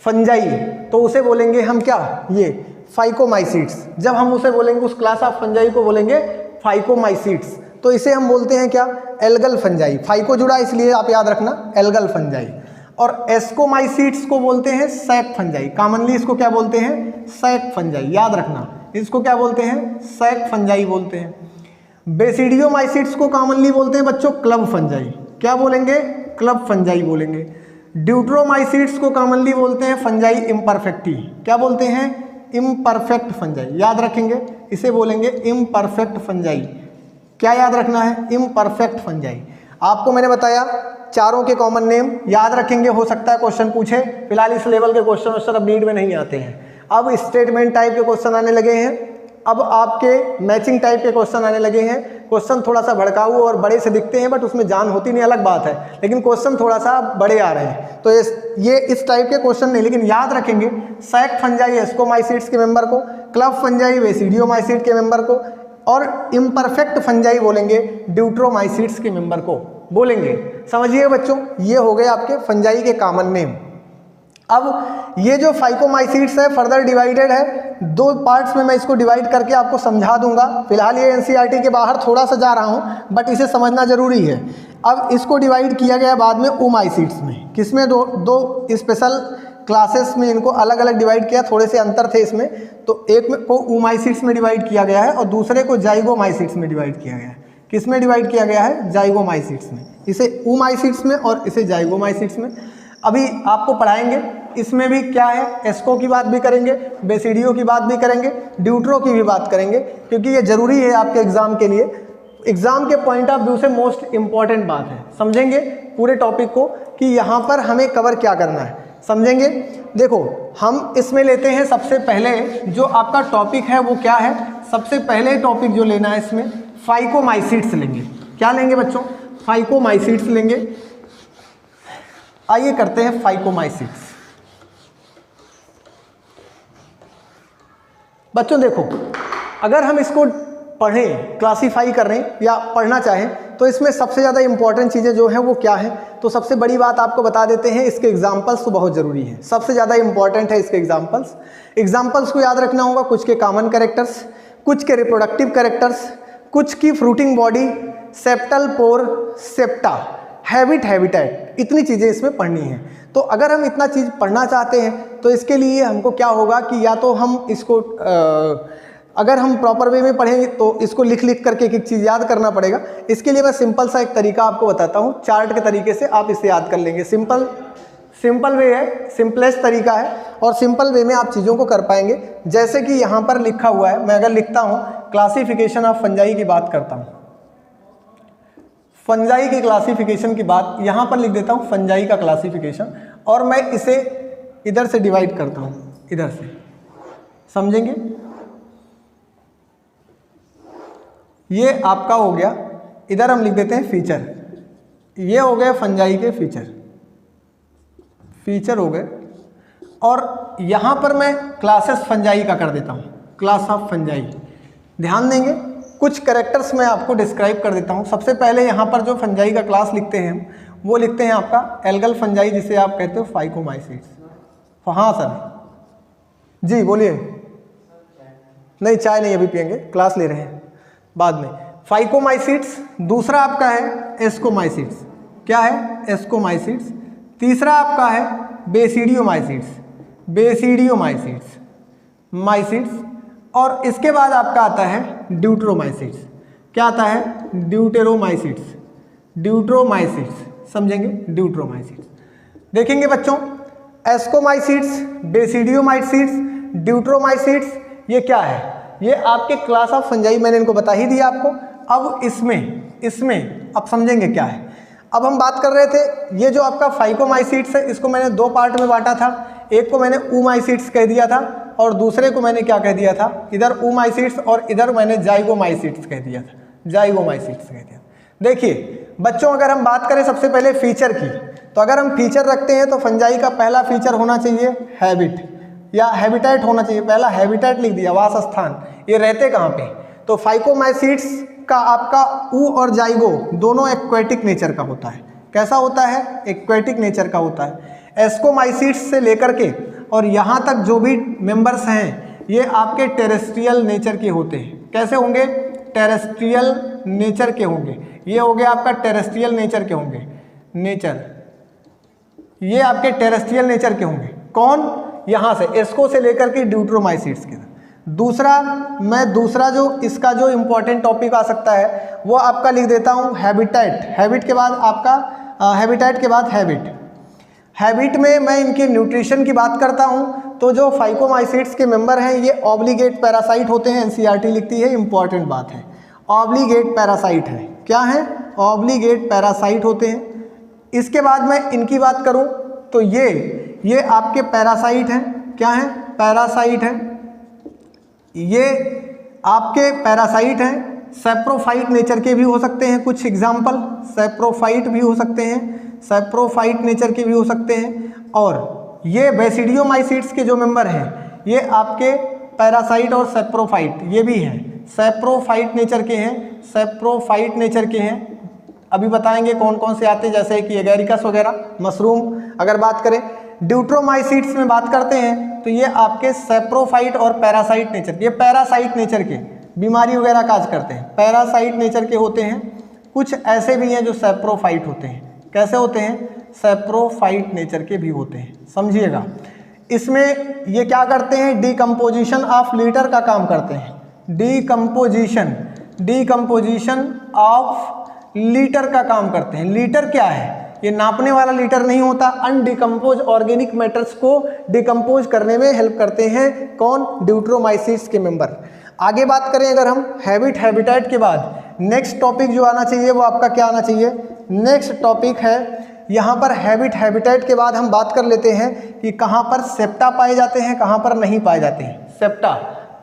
fungi, तो उसे बोलेंगे हम क्या, ये फाइकोमाइसिट्स। जब हम उसे बोलेंगे, उस क्लास ऑफ फंजाई को बोलेंगे फाइकोमाइसिट्स, तो इसे हम बोलते हैं क्या, एल्गल फंजाई। फाइको जुड़ा इसलिए आप याद रखना, एल्गल फंजाई। और एस्कोमाइसिट्स को बोलते हैं सैक फंजाई। कॉमनली इसको क्या बोलते हैं, सैक फंजाई। याद रखना, इसको क्या बोलते हैं, सैक फंजाई बोलते हैं। बेसिडियोमाइसिट्स को कॉमनली बोलते हैं बच्चों क्लब फंजाई। क्या बोलेंगे, क्लब फंजाई बोलेंगे। ड्यूट्रोमाइसिट्स को कॉमनली बोलते हैं फंजाई इम्परफेक्टी। क्या बोलते हैं, इम्परफेक्ट फंजाई। याद रखेंगे, इसे बोलेंगे इम्परफेक्ट फंजाई। क्या याद रखना है, इम्परफेक्ट फंजाई। आपको मैंने बताया चारों के कॉमन नेम याद रखेंगे, हो सकता है क्वेश्चन पूछे। फिलहाल इस लेवल के क्वेश्चन अब नीड में नहीं आते हैं। अब स्टेटमेंट टाइप के क्वेश्चन आने लगे हैं, अब आपके मैचिंग टाइप के क्वेश्चन आने लगे हैं। क्वेश्चन थोड़ा सा भड़काऊ और बड़े से दिखते हैं, बट उसमें जान होती नहीं, अलग बात है, लेकिन क्वेश्चन थोड़ा सा बड़े आ रहे हैं। तो ये इस टाइप के क्वेश्चन नहीं, लेकिन याद रखेंगे सैक फंजाई एस्कोमाइसिट्स के मेंबर को, क्लब फंजाई बेसिडियोमाइसिट के मेंबर को, और इम्परफेक्ट फंजाई बोलेंगे ड्यूट्रोमाइसिट्स के मेंबर को बोलेंगे। समझिए बच्चों, ये हो गए आपके फंजाई के कॉमन नेम। अब ये जो फाइकोमाइसिट्स है फर्दर डिवाइडेड है, दो पार्ट्स में मैं इसको डिवाइड करके आपको समझा दूंगा। फिलहाल ये एनसीईआरटी के बाहर थोड़ा सा जा रहा हूँ, बट इसे समझना जरूरी है। अब इसको डिवाइड किया गया बाद में ओमाइसिट्स में, किसमें, दो स्पेशल क्लासेस में इनको अलग अलग डिवाइड किया, थोड़े से अंतर थे इसमें। तो एक को ओमाइसिट्स में डिवाइड किया गया है और दूसरे को जाइगोमाइसिट्स में डिवाइड किया गया है। किस में डिवाइड किया गया है, जाइगोमाइसिट्स में। इसे ओमाइसिट्स में और इसे जाइगोमाइसिट्स में। अभी आपको पढ़ाएंगे, इसमें भी क्या है, एस्को की बात भी करेंगे, बेसिडियो की बात भी करेंगे, ड्यूट्रो की भी बात करेंगे, क्योंकि ये जरूरी है आपके एग्जाम के लिए। एग्जाम के पॉइंट ऑफ व्यू से मोस्ट इंपॉर्टेंट बात है। समझेंगे पूरे टॉपिक को कि यहाँ पर हमें कवर क्या करना है, समझेंगे। देखो, हम इसमें लेते हैं सबसे पहले जो आपका टॉपिक है वो क्या है। सबसे पहले टॉपिक जो लेना है इसमें फाइकोमाइसिट्स लेंगे। क्या लेंगे बच्चों, फाइकोमाइसिट्स लेंगे। आइए करते हैं फाइकोमाइसिट्स। बच्चों देखो, अगर हम इसको पढ़ें, क्लासीफाई करें या पढ़ना चाहें, तो इसमें सबसे ज़्यादा इंपॉर्टेंट चीज़ें जो हैं वो क्या है। तो सबसे बड़ी बात आपको बता देते हैं, इसके एग्जाम्पल्स तो बहुत ज़रूरी है, सबसे ज़्यादा इंपॉर्टेंट है इसके एग्जाम्पल्स। एग्जाम्पल्स को याद रखना होगा, कुछ के कॉमन कैरेक्टर्स, कुछ के रिप्रोडक्टिव कैरेक्टर्स, कुछ की फ्रूटिंग बॉडी, सेप्टल पोर, सेप्टा, हैबिट, हैबिटेट, इतनी चीज़ें इसमें पढ़नी है। तो अगर हम इतना चीज़ पढ़ना चाहते हैं तो इसके लिए हमको क्या होगा कि या तो हम इसको अगर हम प्रॉपर वे में पढ़ेंगे तो इसको लिख लिख करके एक एक चीज़ याद करना पड़ेगा। इसके लिए मैं सिंपल सा एक तरीका आपको बताता हूँ, चार्ट के तरीके से आप इसे याद कर लेंगे। सिंपल वे है, सिंपलेस्ट तरीका है, और सिंपल वे में आप चीज़ों को कर पाएंगे। जैसे कि यहाँ पर लिखा हुआ है, मैं अगर लिखता हूँ क्लासिफिकेशन ऑफ फंजाई की बात करता हूँ, फंजाई की क्लासिफिकेशन की बात यहाँ पर लिख देता हूँ, फंजाई का क्लासिफिकेशन, और मैं इसे इधर से डिवाइड करता हूँ, इधर से, समझेंगे। ये आपका हो गया, इधर हम लिख देते हैं फीचर, ये हो गए फंजाई के फीचर हो गए, और यहाँ पर मैं क्लासेस फंजाई का कर देता हूँ, क्लास ऑफ फंजाई। ध्यान देंगे, कुछ कैरेक्टर्स मैं आपको डिस्क्राइब कर देता हूँ। सबसे पहले यहाँ पर जो फंजाई का क्लास लिखते हैं वो लिखते हैं आपका एल्गल फंजाई, जिसे आप कहते हो फाइकोमाइसिट्स। हाँ सर जी बोलिए। नहीं, चाय नहीं अभी पियेंगे, क्लास ले रहे हैं बाद में। फाइकोमाइसिट्स। दूसरा आपका है एस्कोमाइसिट्स। क्या है, एस्कोमाइसिट्स। तीसरा आपका है बेसिडियोमाइसिट्स, और इसके बाद आपका आता है ड्यूट्रोमाइसिट्स। क्या आता है, ड्यूट्रोमाइसिट्स, समझेंगे, ड्यूट्रोमाइसिट्स। देखेंगे बच्चों, एस्कोमाइसिट्स, बेसिडियोमाइसिट्स, ड्यूट्रोमाइसिट्स, ये क्या है, ये आपके क्लास ऑफ फंजाई, मैंने इनको बता ही दिया आपको। अब इसमें अब समझेंगे क्या है। अब हम बात कर रहे थे ये जो आपका फाइकोमाइसीट्स है इसको मैंने दो पार्ट में बांटा था, एक को मैंने oomaइसीट्स कह दिया था और दूसरे को मैंने क्या कह दिया था, इधर oomaइसीट्स और इधर मैंने जाइगोमाइसीट्स कह दिया था, जाइगोमाइसीट्स कह दिया। देखिए बच्चों अगर हम बात करें सबसे पहले फीचर की, तो अगर हम फीचर रखते हैं तो फंजाई का पहला फीचर होना चाहिए हैबिट या हैबिटेट होना चाहिए। पहला हैबिटेट लिख दिया, वास स्थान, ये रहते कहाँ पे। तो फाइकोमाइसीट्स का आपका ऊ और जाइगो दोनों एक्वेटिक नेचर का होता है। कैसा होता है? एक्वेटिक नेचर का होता है। एस्कोमाइसीट्स से लेकर के और यहाँ तक जो भी मेंबर्स हैं ये आपके टेरेस्ट्रियल नेचर के होते हैं। कैसे होंगे? टेरेस्ट्रियल नेचर के होंगे। ये हो गया आपका टेरेस्ट्रियल नेचर के होंगे, नेचर, ये आपके टेरेस्ट्रियल नेचर के होंगे। कौन? यहाँ से एस्को से लेकर के ड्यूट्रोमाइसीट्स के। दूसरा जो इसका जो इम्पोर्टेंट टॉपिक आ सकता है वो आपका लिख देता हूँ हैबिटेट। हैबिट के बाद आपका हैबिटेट के बाद हैबिट में मैं इनके न्यूट्रिशन की बात करता हूँ। तो जो फाइकोमाइसीट्स के मेंबर हैं ये ऑब्लिगेट पैरासाइट होते हैं। एनसीईआरटी लिखती है, इंपॉर्टेंट बात है, ऑब्लिगेट पैरासाइट है। क्या है? ऑब्लिगेट पैरासाइट होते हैं। इसके बाद मैं इनकी बात करूँ तो ये आपके पैरासाइट हैं। क्या हैं? पैरासाइट हैं। ये आपके पैरासाइट हैं। सैप्रोफाइट नेचर के भी हो सकते हैं, कुछ एग्जाम्पल सैप्रोफाइट भी हो सकते हैं, सैप्रोफाइट नेचर के भी हो सकते हैं। और ये बेसिडियोमाइसीट्स के जो मेंबर हैं ये आपके पैरासाइट और सैप्रोफाइट ये भी हैं, सैप्रोफाइट नेचर के हैं, सैप्रोफाइट नेचर के हैं। अभी बताएंगे कौन कौन से आते हैं, जैसे कि एगेरिकस वगैरह, मशरूम। अगर बात करें ड्यूट्रोमाइसीट्स में बात करते हैं तो ये आपके सैप्रोफाइट और पैरासाइट नेचर, ये पैरासाइट नेचर के बीमारी वगैरह काज करते हैं, पैरासाइट नेचर के होते हैं। कुछ ऐसे भी हैं जो सैप्रोफाइट होते हैं। कैसे होते हैं? सैप्रोफाइट नेचर के भी होते हैं, समझिएगा। इसमें ये क्या करते हैं? डिकम्पोजिशन ऑफ लीटर का काम करते हैं। डिकम्पोजिशन ऑफ लीटर का काम करते हैं। लीटर क्या है? ये नापने वाला लीटर नहीं होता। अनडिकम्पोज ऑर्गेनिक मैटर्स को डिकम्पोज करने में हेल्प करते हैं। कौन? ड्यूट्रोमाइसीट्स के मेंबर। आगे बात करें अगर हम हैबिटेट के बाद नेक्स्ट टॉपिक जो आना चाहिए वो आपका क्या आना चाहिए? नेक्स्ट टॉपिक है यहाँ पर हैबिटेट के बाद हम बात कर लेते हैं कि कहाँ पर सेप्टा पाए जाते हैं, कहाँ पर नहीं पाए जाते हैं सेप्टा।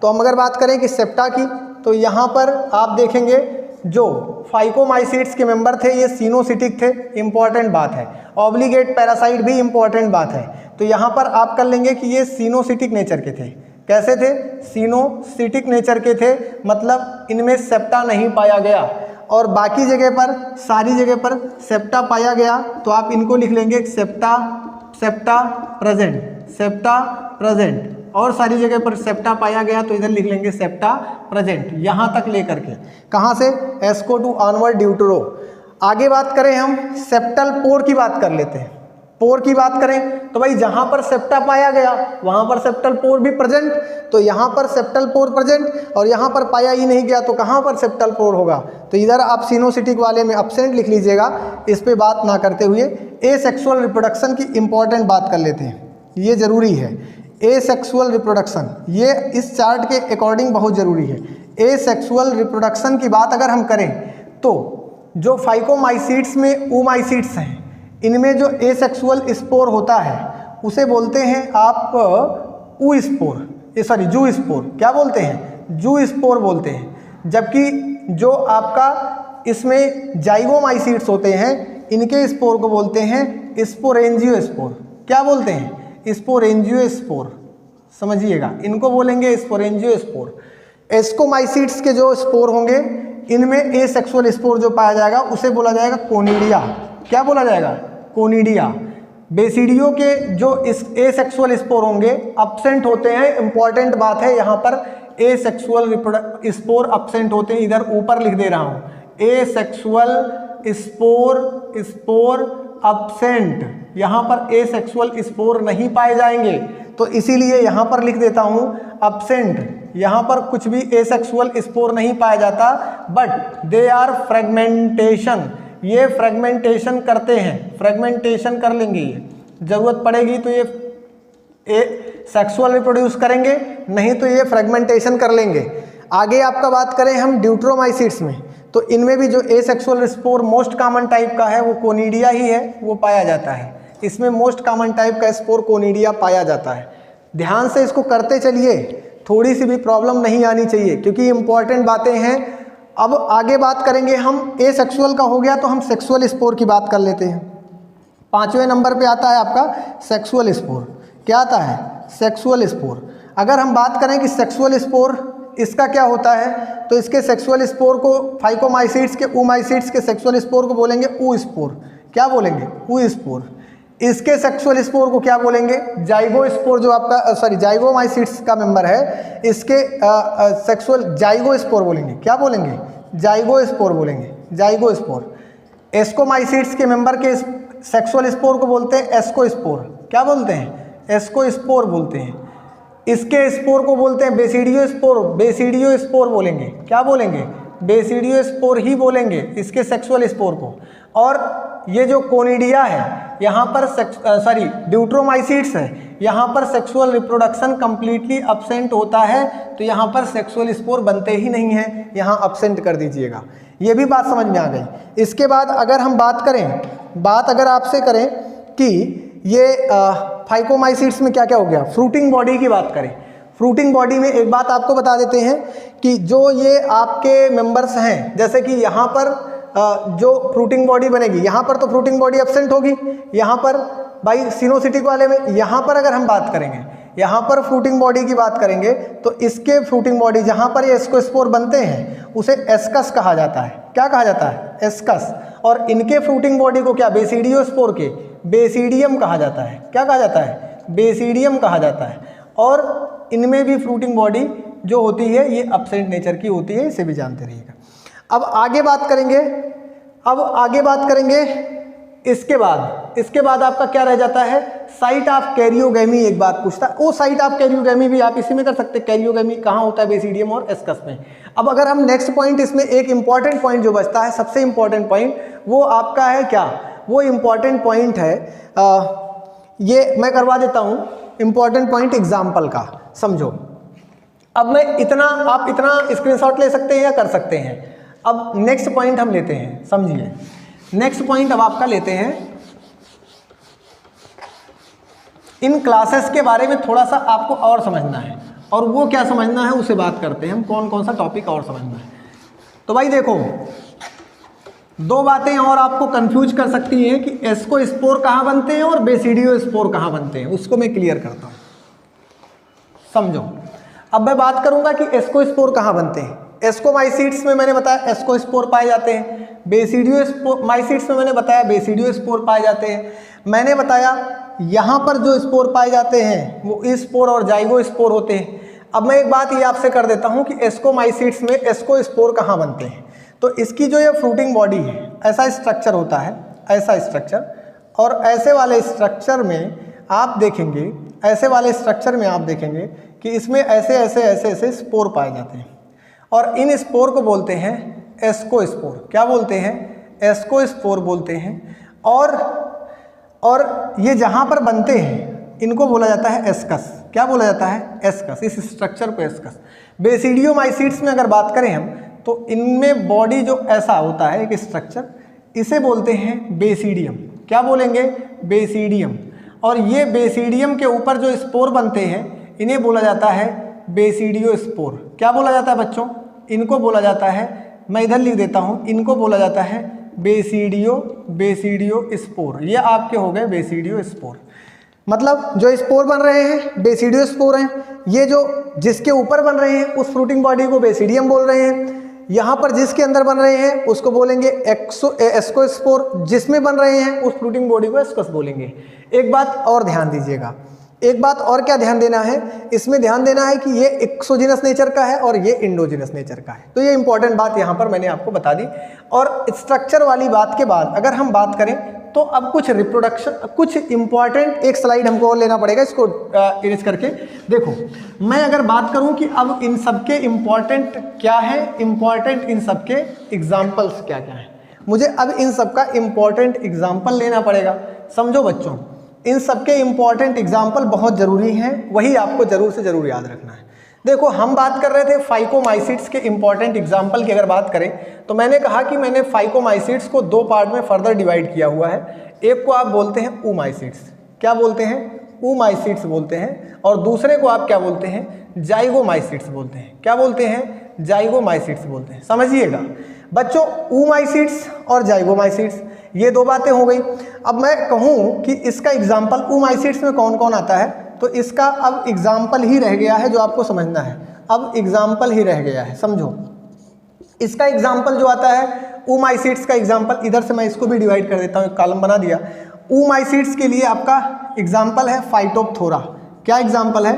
तो हम अगर बात करें कि सेप्टा की, तो यहाँ पर आप देखेंगे जो फाइकोमाइसीट्स के मेंबर थे ये सिनोसिटिक थे, इंपॉर्टेंट बात है। ऑब्लिगेट पैरासाइट भी इंपॉर्टेंट बात है। तो यहाँ पर आप कर लेंगे कि ये सिनोसिटिक नेचर के थे। कैसे थे? सिनोसिटिक नेचर के थे, मतलब इनमें सेप्टा नहीं पाया गया और बाकी जगह पर, सारी जगह पर सेप्टा पाया गया। तो आप इनको लिख लेंगे सेप्टा प्रेजेंट, और सारी जगह पर सेप्टा पाया गया तो इधर लिख लेंगे सेप्टा प्रेजेंट, यहाँ तक लेकर के। कहाँ से? एस्को टू ऑनवर्ड ड्यूटरो। आगे बात करें हम सेप्टल पोर की बात कर लेते हैं। पोर की बात करें तो भाई जहाँ पर सेप्टा पाया गया वहाँ पर सेप्टल पोर भी प्रेजेंट। तो यहाँ पर सेप्टल पोर प्रेजेंट और यहाँ पर पाया ही नहीं गया तो कहाँ पर सेप्टल पोर होगा? तो इधर आप सिनोसिटिक वाले में एब्सेंट लिख लीजिएगा। इस पे बात ना करते हुए एसेक्सुअल रिप्रोडक्शन की इंपॉर्टेंट बात कर लेते हैं, ये जरूरी है। एसेक्सुअल रिप्रोडक्शन ये इस चार्ट के अकॉर्डिंग बहुत ज़रूरी है। एसेक्सुअल रिप्रोडक्शन की बात अगर हम करें तो जो फाइकोमाइसीट्स में oomaइसीट्स हैं इनमें जो एसेक्सुअल स्पोर होता है उसे बोलते हैं आप जू स्पोर। क्या बोलते हैं? जू स्पोर बोलते हैं। जबकि जो आपका इसमें जाइगोमाइसीट्स होते हैं इनके स्पोर को बोलते हैं स्पोरेंजियोस्पोर। क्या बोलते हैं? स्पोरेंजियोस्पोर, समझिएगा, इनको बोलेंगे स्पोरेंजियोस्पोर। एस्कोमाइसीट्स के जो स्पोर होंगे इनमें एसेक्सुअल स्पोर जो पाया जाएगा उसे बोला जाएगा कोनिडिया। क्या बोला जाएगा? कोनिडिया। बेसिडियो के जो एसेक्सुअल स्पोर होंगे अब्सेंट होते हैं। इंपॉर्टेंट बात है यहाँ पर, एसेक्सुअल स्पोर अब्सेंट होते हैं। इधर ऊपर लिख दे रहा हूँ, एसेक्सुअल स्पोर अब्सेंट। यहाँ पर एसेक्सुअल स्पोर नहीं पाए जाएंगे तो इसीलिए यहाँ पर लिख देता हूँ अब्सेंट। यहाँ पर कुछ भी एसेक्सुअल स्पोर नहीं पाया जाता, बट दे आर फ्रेगमेंटेशन, ये फ्रेगमेंटेशन करते हैं, फ्रेगमेंटेशन कर लेंगे। ये जरूरत पड़ेगी तो ये सेक्सुअल रिप्रोड्यूस करेंगे, नहीं तो ये फ्रेगमेंटेशन कर लेंगे। आगे आपका बात करें हम ड्यूट्रोमाइसीट्स में, तो इनमें भी जो asexual spore most common type का है वो कोनिडिया ही है, वो पाया जाता है। इसमें मोस्ट कॉमन टाइप का स्पोर कोनिडिया पाया जाता है। ध्यान से इसको करते चलिए, थोड़ी सी भी प्रॉब्लम नहीं आनी चाहिए, क्योंकि इंपॉर्टेंट बातें हैं। अब आगे बात करेंगे हम, एसेक्सुअल का हो गया तो हम सेक्सुअल स्पोर की बात कर लेते हैं। 5वें नंबर पे आता है आपका सेक्सुअल स्पोर। क्या आता है? Sexual spore. अगर हम बात करें कि सेक्सुअल स्पोर इसका क्या होता है, तो इसके सेक्सुअल स्पोर को फाइकोमाइसीट्स के oomaisids के सेक्सुअल स्पोर को बोलेंगे ऊ स्पोर। क्या बोलेंगे? ऊ स्पोर। इसके सेक्सुअल स्पोर को क्या बोलेंगे? Zygote spore. जो आपका जाइगोमाइसीट्स का मेंबर है, इसके सेक्सुअल जाइगो स्पोर बोलेंगे। क्या बोलेंगे? जाइगो स्पोर बोलेंगे, जाइगो स्पोर। एस्कोमाइसीट्स के मेंबर के सेक्सुअल स्पोर को बोलते हैं एस्को स्पोर। क्या बोलते हैं? एस्को स्पोर बोलते हैं। इसके स्पोर को बोलते हैं बेसिडियो स्पोर, बेसिडियो स्पोर बोलेंगे। क्या बोलेंगे? बेसिडियो स्पोर ही बोलेंगे इसके सेक्सुअल स्पोर को। और ये जो कोनिडिया है यहाँ पर ड्यूट्रोमाइसीट्स है, यहाँ पर सेक्सुअल रिप्रोडक्शन कंप्लीटली अब्सेंट होता है, तो यहाँ पर सेक्सुअल स्पोर बनते ही नहीं हैं, यहाँ अब्सेंट कर दीजिएगा। ये भी बात समझ में आ गई। इसके बाद अगर हम बात अगर आपसे करें कि ये फाइकोमाइसीट्स में क्या क्या हो गया, फ्रूटिंग बॉडी की बात करें। फ्रूटिंग बॉडी में एक बात आपको बता देते हैं कि जो ये आपके मेंबर्स हैं, जैसे कि यहाँ पर जो फ्रूटिंग बॉडी बनेगी, यहाँ पर तो फ्रूटिंग बॉडी एब्सेंट होगी, यहाँ पर भाई सिनोसिटिक वाले में, यहाँ पर अगर हम बात करेंगे, यहाँ पर फ्रूटिंग बॉडी की बात करेंगे, तो इसके फ्रूटिंग बॉडी जहाँ पर ये एस्कोस्पोर बनते हैं उसे एस्कस कहा जाता है। क्या कहा जाता है? एस्कस। और इनके फ्रूटिंग बॉडी को क्या, बेसिडियो स्पोर के बेसिडियम कहा जाता है। क्या कहा जाता है? बेसिडियम कहा जाता है। और इनमें भी फ्रूटिंग बॉडी जो होती है ये एब्सेंट नेचर की होती है, इसे भी जानते रहिएगा। अब आगे बात करेंगे इसके बाद आपका क्या रह जाता है? Site of karyogamy. एक बात पूछता है, वो साइट ऑफ कैरियोगैमी भी आप इसी में कर सकते हैं। कैरियोगैमी कहाँ होता है? बेसिडियम और एस्कस में। अब अगर हम नेक्स्ट पॉइंट, इसमें एक इंपॉर्टेंट पॉइंट जो बचता है, सबसे इंपॉर्टेंट पॉइंट, वो आपका है क्या? वो इंपॉर्टेंट पॉइंट है, ये मैं करवा देता हूँ इंपॉर्टेंट पॉइंट एग्जाम्पल का, समझो। अब आप इतना स्क्रीनशॉट ले सकते हैं या कर सकते हैं। अब नेक्स्ट पॉइंट हम लेते हैं, समझिए। नेक्स्ट पॉइंट अब आपका लेते हैं, इन क्लासेस के बारे में थोड़ा सा आपको और समझना है, और वो क्या समझना है उसे बात करते हैं हम, कौन कौन सा टॉपिक और समझना है। तो भाई देखो, दो बातें और आपको कंफ्यूज कर सकती हैं कि एस्को स्पोर कहाँ बनते हैं और बेसिडियो स्पोर कहाँ बनते हैं, उसको मैं क्लियर करता हूँ, समझो। अब मैं बात करूंगा कि एस्को स्पोर कहाँ बनते हैं। एस्कोमाइसीट्स में मैंने बताया एस्को स्पोर पाए जाते हैं, बेसिडियो माइसीट्स में मैंने बताया बेसिडियो स्पोर पाए जाते हैं। मैंने बताया यहाँ पर जो स्पोर पाए जाते हैं वो स्पोर और जाइगो स्पोर होते हैं। अब मैं एक बात ये आपसे कर देता हूँ कि एस्कोमाइसीट्स में एस्को स्पोर कहाँ बनते हैं। तो इसकी जो ये फ्रूटिंग बॉडी है, ऐसा स्ट्रक्चर होता है, ऐसा स्ट्रक्चर, और ऐसे वाले स्ट्रक्चर में आप देखेंगे, कि इसमें ऐसे स्पोर पाए जाते हैं, और इन स्पोर को बोलते हैं एस्को स्पोर। क्या बोलते हैं? एस्को स्पोर बोलते हैं। और ये जहाँ पर बनते हैं इनको बोला जाता है एस्कस। क्या बोला जाता है? एस्कस। इस स्ट्रक्चर को एस्कस। बेसिडियोमाइसीट्स में अगर बात करें हम, तो इनमें बॉडी जो ऐसा होता है एक स्ट्रक्चर, इसे बोलते हैं बेसिडियम। क्या बोलेंगे? बेसिडियम। और ये बेसिडियम के ऊपर जो स्पोर बनते हैं इन्हें बोला जाता है बेसिडियो स्पोर। क्या बोला जाता है बच्चों? इनको बोला जाता है, मैं इधर लिख देता हूँ, इनको बोला जाता है बेसिडियो स्पोर। ये आपके हो गए बेसिडियो स्पोर। मतलब जो स्पोर बन रहे हैं बेसिडियो स्पोर हैं। ये जो जिसके ऊपर बन रहे हैं उस फ्रूटिंग बॉडी को बेसिडियम बोल रहे हैं। यहाँ पर जिसके अंदर बन रहे हैं उसको बोलेंगे एस्को स्पोर। जिसमें बन रहे हैं उस फ्रूटिंग बॉडी को एस्कस बोलेंगे। एक बात और ध्यान दीजिएगा, एक बात और क्या ध्यान देना है, इसमें ध्यान देना है कि ये एक्सोजिनस नेचर का है और ये इंडोजिनस नेचर का है। तो ये इंपॉर्टेंट बात यहाँ पर मैंने आपको बता दी। और स्ट्रक्चर वाली बात के बाद अगर हम बात करें तो अब कुछ इंपॉर्टेंट एक स्लाइड हमको और लेना पड़ेगा, इसको इरेज करके देखो। मैं अगर बात करूं कि अब इन सबके इंपॉर्टेंट क्या है, इंपॉर्टेंट इन सबके एग्जाम्पल्स क्या क्या है, मुझे अब इन सबका इंपॉर्टेंट एग्जाम्पल लेना पड़ेगा। समझो बच्चों, इन सबके इंपॉर्टेंट एग्जाम्पल बहुत ज़रूरी हैं, वही आपको ज़रूर से ज़रूर याद रखना है। देखो हम बात कर रहे थे फाइकोमाइसिट्स के इंपॉर्टेंट एग्जाम्पल की अगर बात करें तो मैंने कहा कि मैंने फाइकोमाइसिट्स को दो पार्ट में फर्दर डिवाइड किया हुआ है। एक को आप बोलते हैं oomaisids, क्या बोलते हैं? oomaisids बोलते हैं, और दूसरे को आप क्या बोलते हैं? जाइगोमाइसिट्स बोलते हैं। क्या बोलते हैं? जाइगोमाइसिट्स बोलते हैं। समझिएगा बच्चों, oomaisids और जाइगोमाइसिट्स ये दो बातें हो गई। अब मैं कहूँ कि इसका एग्जाम्पल oomaisids में कौन कौन आता है, तो इसका अब एग्जाम्पल ही रह गया है जो आपको समझना है। अब एग्जाम्पल ही रह गया है, समझो। इसका एग्जाम्पल जो आता है oomaisids का एग्जाम्पल, इधर से मैं इसको भी डिवाइड कर देता हूँ, एक कॉलम बना दिया। oomaisids के लिए आपका एग्जाम्पल है फाइटोप्थोरा। क्या एग्जाम्पल है?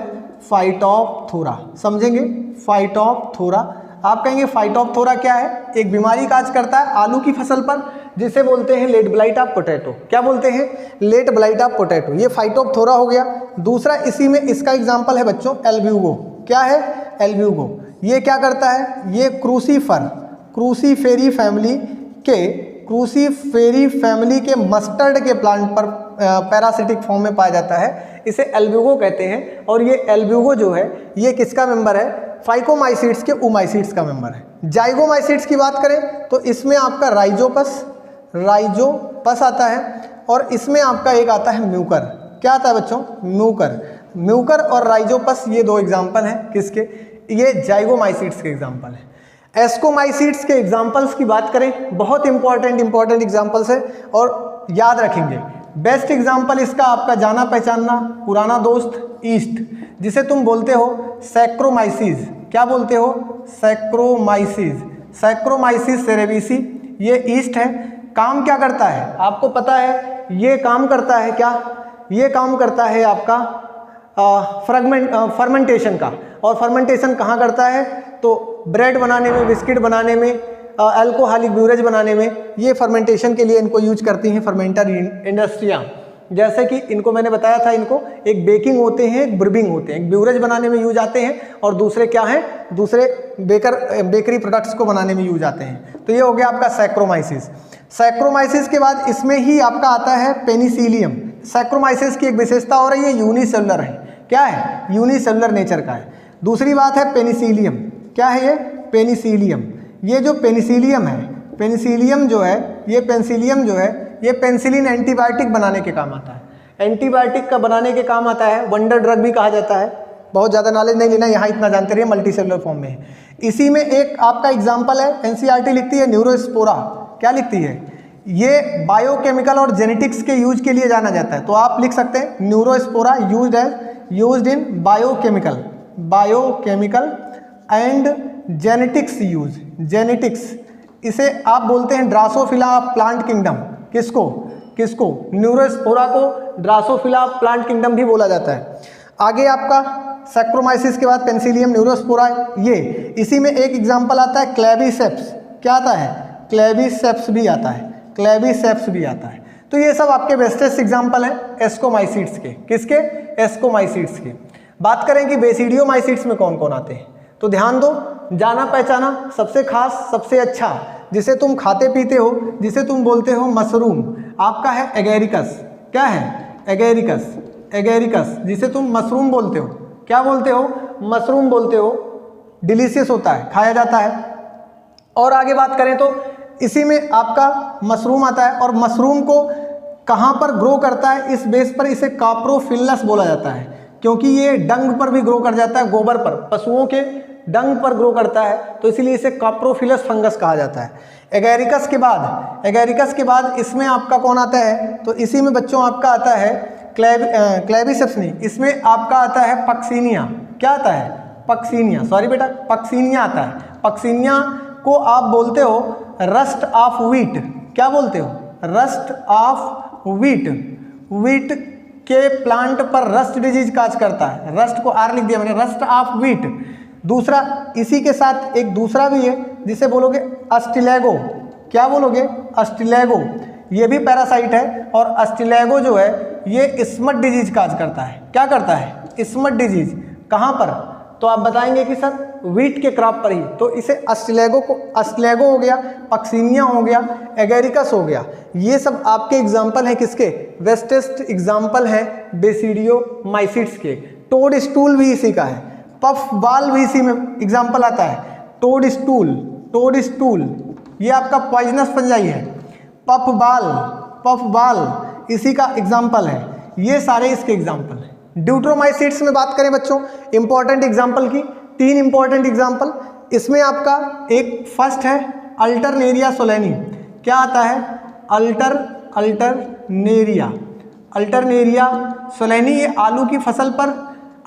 फाइटोप्थोरा। समझेंगे? फाइटोप्थोरा। आप कहेंगे फाइटोप्थोरा क्या है? एक बीमारी काज करता है आलू की फसल पर, जिसे बोलते हैं लेट ब्लाइट ऑफ पोटैटो। क्या बोलते हैं? Late blight of potato. ये फाइटोप्थोरा हो गया। दूसरा इसी में इसका एग्जाम्पल है बच्चों एल्ब्यूगो। क्या है? एल्ब्यूगो। ये क्या करता है? ये क्रूसीफेरी फैमिली के मस्टर्ड के प्लांट पर पैरासिटिक फॉर्म में पाया जाता है, इसे एल्ब्यूगो कहते हैं। और ये एल्ब्यूगो जो है ये किसका मेंबर है? फाइकोमाइसिट्स के oomaisids का मेंबर है। जाइगोमाइसिट्स की बात करें तो इसमें आपका राइजोपस आता है, और इसमें आपका एक आता है म्यूकर। क्या आता है बच्चों? म्यूकर और राइजोपस, ये दो एग्जाम्पल हैं किसके? ये जाइगोमाइसिट्स के एग्जाम्पल हैं। एस्कोमाइसिट्स के एग्जाम्पल्स की बात करें, बहुत इंपॉर्टेंट एग्जाम्पल्स है और याद रखेंगे। बेस्ट एग्जाम्पल इसका आपका जाना पहचानना पुराना दोस्त ईस्ट, जिसे तुम बोलते हो सैक्रोमाइसिस। क्या बोलते हो? Saccharomyces cerevisiae. ये ईस्ट है। काम क्या करता है आपको पता है? ये काम करता है क्या? ये काम करता है आपका फर्मेंटेशन का। और फर्मेंटेशन कहाँ करता है? तो ब्रेड बनाने में, बिस्किट बनाने में, अल्कोहलिक ब्यूरेज बनाने में, ये फर्मेंटेशन के लिए इनको यूज करती हैं फर्मेंटर इंडस्ट्रियाँ। जैसे कि इनको मैंने बताया था, इनको एक बेकिंग होते हैं, एक ब्रूबिंग होते हैं। एक ब्यूरेज बनाने में यूज आते हैं और दूसरे क्या हैं? दूसरे बेकरी प्रोडक्ट्स को बनाने में यूज आते हैं। तो ये हो गया आपका सैक्रोमाइसिस। सैक्रोमाइसिस के बाद इसमें ही आपका आता है पेनिसिलियम। सैक्रोमाइसिस की एक विशेषता और है, ये यूनिसेलुलर है। क्या है? यूनिसेलुलर नेचर का है। दूसरी बात है पेनिसिलियम। क्या है ये? पेनिसिलियम। ये जो पेनिसिलियम है, पेनिसिलियम जो है ये पेनिसिलिन एंटीबायोटिक बनाने के काम आता है। एंटीबायोटिक का बनाने के काम आता है। वंडर ड्रग भी कहा जाता है। बहुत ज़्यादा नॉलेज नहीं लेना, यहाँ इतना जानते रहिए, मल्टीसेलुलर फॉर्म में है। इसी में एक आपका एग्जाम्पल है, एनसीईआरटी लिखती है न्यूरोस्पोरा। क्या लिखती है? ये बायोकेमिकल और जेनेटिक्स के यूज के लिए जाना जाता है। तो आप लिख सकते हैं Neurospora used in biochemical and genetics use. Genetics, इसे आप बोलते हैं ड्रासोफिला प्लांट किंगडम। किसको? न्यूरोस्पोरा को ड्रासोफिला प्लांट किंगडम भी बोला जाता है। आगे आपका सैक्रोमाइसिस के बाद पेनिसिलियम, न्यूरोस्पोरा, ये इसी में एक एग्जाम्पल आता है क्लेविसेप्स। क्या आता है? क्लेविसेप्स भी आता है। तो ये सब आपके बेस्टेस्ट एग्जाम्पल हैं एस्कोमाइसिट्स के। किसके? एस्कोमाइसिट्स के। बात करें कि बेसिडियोमाइसिट्स में कौन कौन आते हैं, तो ध्यान दो, जाना पहचाना सबसे खास, सबसे अच्छा, जिसे तुम खाते पीते हो, जिसे तुम बोलते हो मशरूम, आपका है एगेरिकस। क्या है? एगेरिकस, जिसे तुम मशरूम बोलते हो। क्या बोलते हो? मशरूम बोलते हो। डिलीशियस होता है, खाया जाता है। और आगे बात करें तो इसी में आपका मशरूम आता है, और मशरूम को कहाँ पर ग्रो करता है? इस बेस पर इसे काप्रोफिलस बोला जाता है, क्योंकि ये डंग पर भी ग्रो कर जाता है, गोबर पर, पशुओं के डंग पर ग्रो करता है, तो इसीलिए इसे काप्रोफिलस फंगस कहा जाता है। एगेरिकस के बाद इसमें आपका कौन आता है? तो इसी में बच्चों आपका आता है क्लेविसेप्स नहीं, इसमें आपका आता है पक्सिनिया। क्या आता है? पक्सिनिया, सॉरी बेटा, पक्सिनिया आता है। पक्सिनिया को आप बोलते हो रस्ट ऑफ व्हीट। क्या बोलते हो? रस्ट ऑफ व्हीट के प्लांट पर रस्ट डिजीज काज करता है। रस्ट को आर लिख दिया मैंने, रस्ट ऑफ व्हीट। दूसरा इसी के साथ एक दूसरा भी है जिसे बोलोगे अस्टिलेगो। क्या बोलोगे? अस्टिलेगो। ये भी पैरासाइट है, और अस्टिलेगो जो है ये स्मट डिजीज काज करता है। क्या करता है? Smut disease. कहाँ पर? तो आप बताएंगे कि सर व्हीट के क्रॉप पर ही। तो इसे अस्टिलेगो हो गया, पक्सिनिया हो गया, एगेरिकस हो गया। ये सब आपके एग्जाम्पल हैं किसके? बेस्टेस्ट एग्जाम्पल हैं बेसिडियोमाइसिट्स के। टोड स्टूल भी इसी का है। पफ बाल भी इसी में एग्जाम्पल आता है। टोड स्टूल ये आपका पॉइजनस फंजाई है। पफ बाल इसी का एग्जाम्पल है। ये सारे इसके एग्जाम्पल हैं। ड्यूट्रोमाइसीट्स में बात करें बच्चों, इंपॉर्टेंट एग्जाम्पल की 3 इंपॉर्टेंट एग्जाम्पल। इसमें आपका एक फर्स्ट है अल्टरनेरिया सोलेनी। क्या आता है? अल्टरनेरिया सोलेनी, ये आलू की फसल पर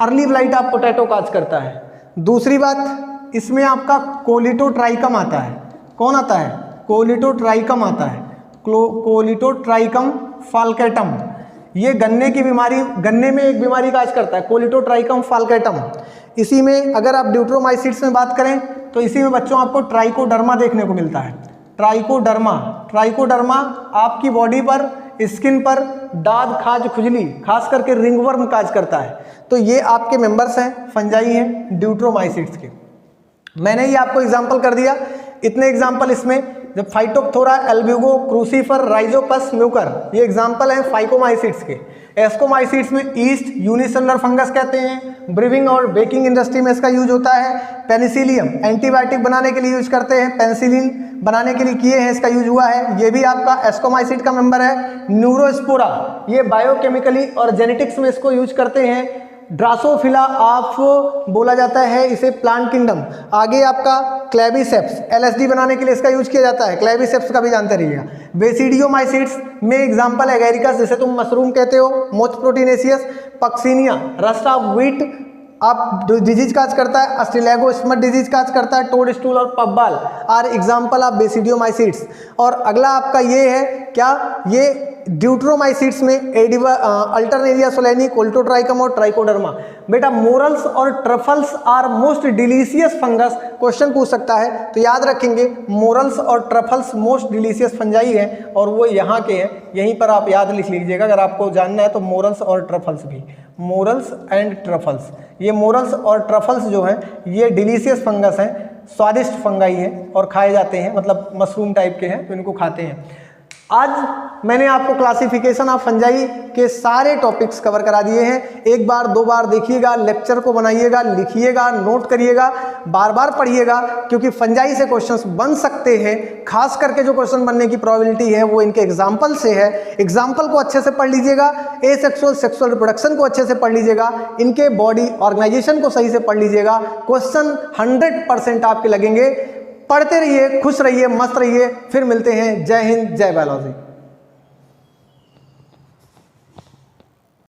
अर्ली ब्लाइट ऑफ पोटैटो काज करता है। दूसरी बात, इसमें आपका कोलिटोट्राइकम आता है। कौन आता है? कोलिटोट्राइकम आता है। कोलिटोट्राइकम फाल्केटम, ये गन्ने में एक बीमारी काज करता है, कोलिटोट्राइकम फाल्केटम। इसी में अगर आप ड्यूट्रोमाइसीट्स में बात करें तो इसी में बच्चों आपको ट्राइकोडर्मा देखने को मिलता है। ट्राइकोडर्मा आपकी बॉडी पर, स्किन पर दाद, खाज, खुजली, खास करके रिंगवर्म काज करता है। तो ये आपके मेंबर्स हैं, फंजाई हैं ड्यूट्रोमाइसीट्स के। मैंने ये आपको एग्जाम्पल कर दिया, इतने एग्जाम्पल इसमें। जब Phytophthora, Albugo, crucifer, Rhizopus, Mucor, ये एग्जाम्पल हैं फाइकोमाइसीट्स के। एस्कोमाइसीट्स में ईस्ट, यूनिसेलुलर फंगस कहते हैं। ब्रीविंग और बेकिंग इंडस्ट्री में इसका यूज होता है। पेनिसिलियम एंटीबायोटिक बनाने के लिए यूज करते हैं, पेनिसिलिन बनाने के लिए किए हैं, इसका यूज हुआ है। ये भी आपका एस्कोमाइसीट का मेंबर है। न्यूरोस्पोरा, ये बायोकेमिकली और जेनेटिक्स में इसको यूज करते हैं। ड्रासोफिला ऑफ बोला जाता है इसे प्लांट किंगडम। आगे आपका क्लेबिसेप्स, एलएसडी बनाने के लिए इसका यूज किया जाता है, क्लेबिसेप्स का भी जानते रहिएगा। बेसिडियोमाइसीट्स में एग्जांपल एगेरिकस, जिसे तुम मशरूम कहते हो, moth proteinaceous, Puccinia, rust of wheat आप डिजीज काज करता है, अस्टिलैगो स्मट डिजीज काज करता है, टोड स्टूल और puffball are example of basidiomycetes. और अगला आपका ये है क्या, ये ड्यूट्रोमाइसीट्स में अल्टरनेरिया सोलेनी, कोलिटोट्राइकम और ट्राइकोडर्मा। बेटा मोरल्स और truffles are most delicious fungus, question पूछ सकता है तो याद रखेंगे मोरल्स और ट्रफल्स मोस्ट डिलीशियस फंजाई हैं और वो यहाँ के हैं। यहीं पर आप याद लिख लीजिएगा अगर आपको जानना है तो मोरल्स और ट्रफल्स भी, मोरल्स एंड ट्रफल्स। ये मोरल्स और ट्रफल्स जो हैं ये डिलीशियस फंगस हैं, स्वादिष्ट फंगाई हैं और खाए जाते हैं, मतलब मशरूम टाइप के हैं तो इनको खाते हैं। आज मैंने आपको क्लासिफिकेशन ऑफ फंजाई के सारे टॉपिक्स कवर करा दिए हैं। एक बार 2 बार देखिएगा, लेक्चर को बनाइएगा, लिखिएगा, नोट करिएगा, बार बार पढ़िएगा, क्योंकि फंजाई से क्वेश्चंस बन सकते हैं। खास करके जो क्वेश्चन बनने की प्रोबेबिलिटी है वो इनके एग्जाम्पल से है। एग्जाम्पल को अच्छे से पढ़ लीजिएगा, एसेक्सुअल सेक्सुअल रिप्रोडक्शन को अच्छे से पढ़ लीजिएगा, इनके बॉडी ऑर्गेनाइजेशन को सही से पढ़ लीजिएगा। क्वेश्चन 100% आपके लगेंगे। पढ़ते रहिए, खुश रहिए, मस्त रहिए। फिर मिलते हैं। जय हिंद, जय बायोलॉजी।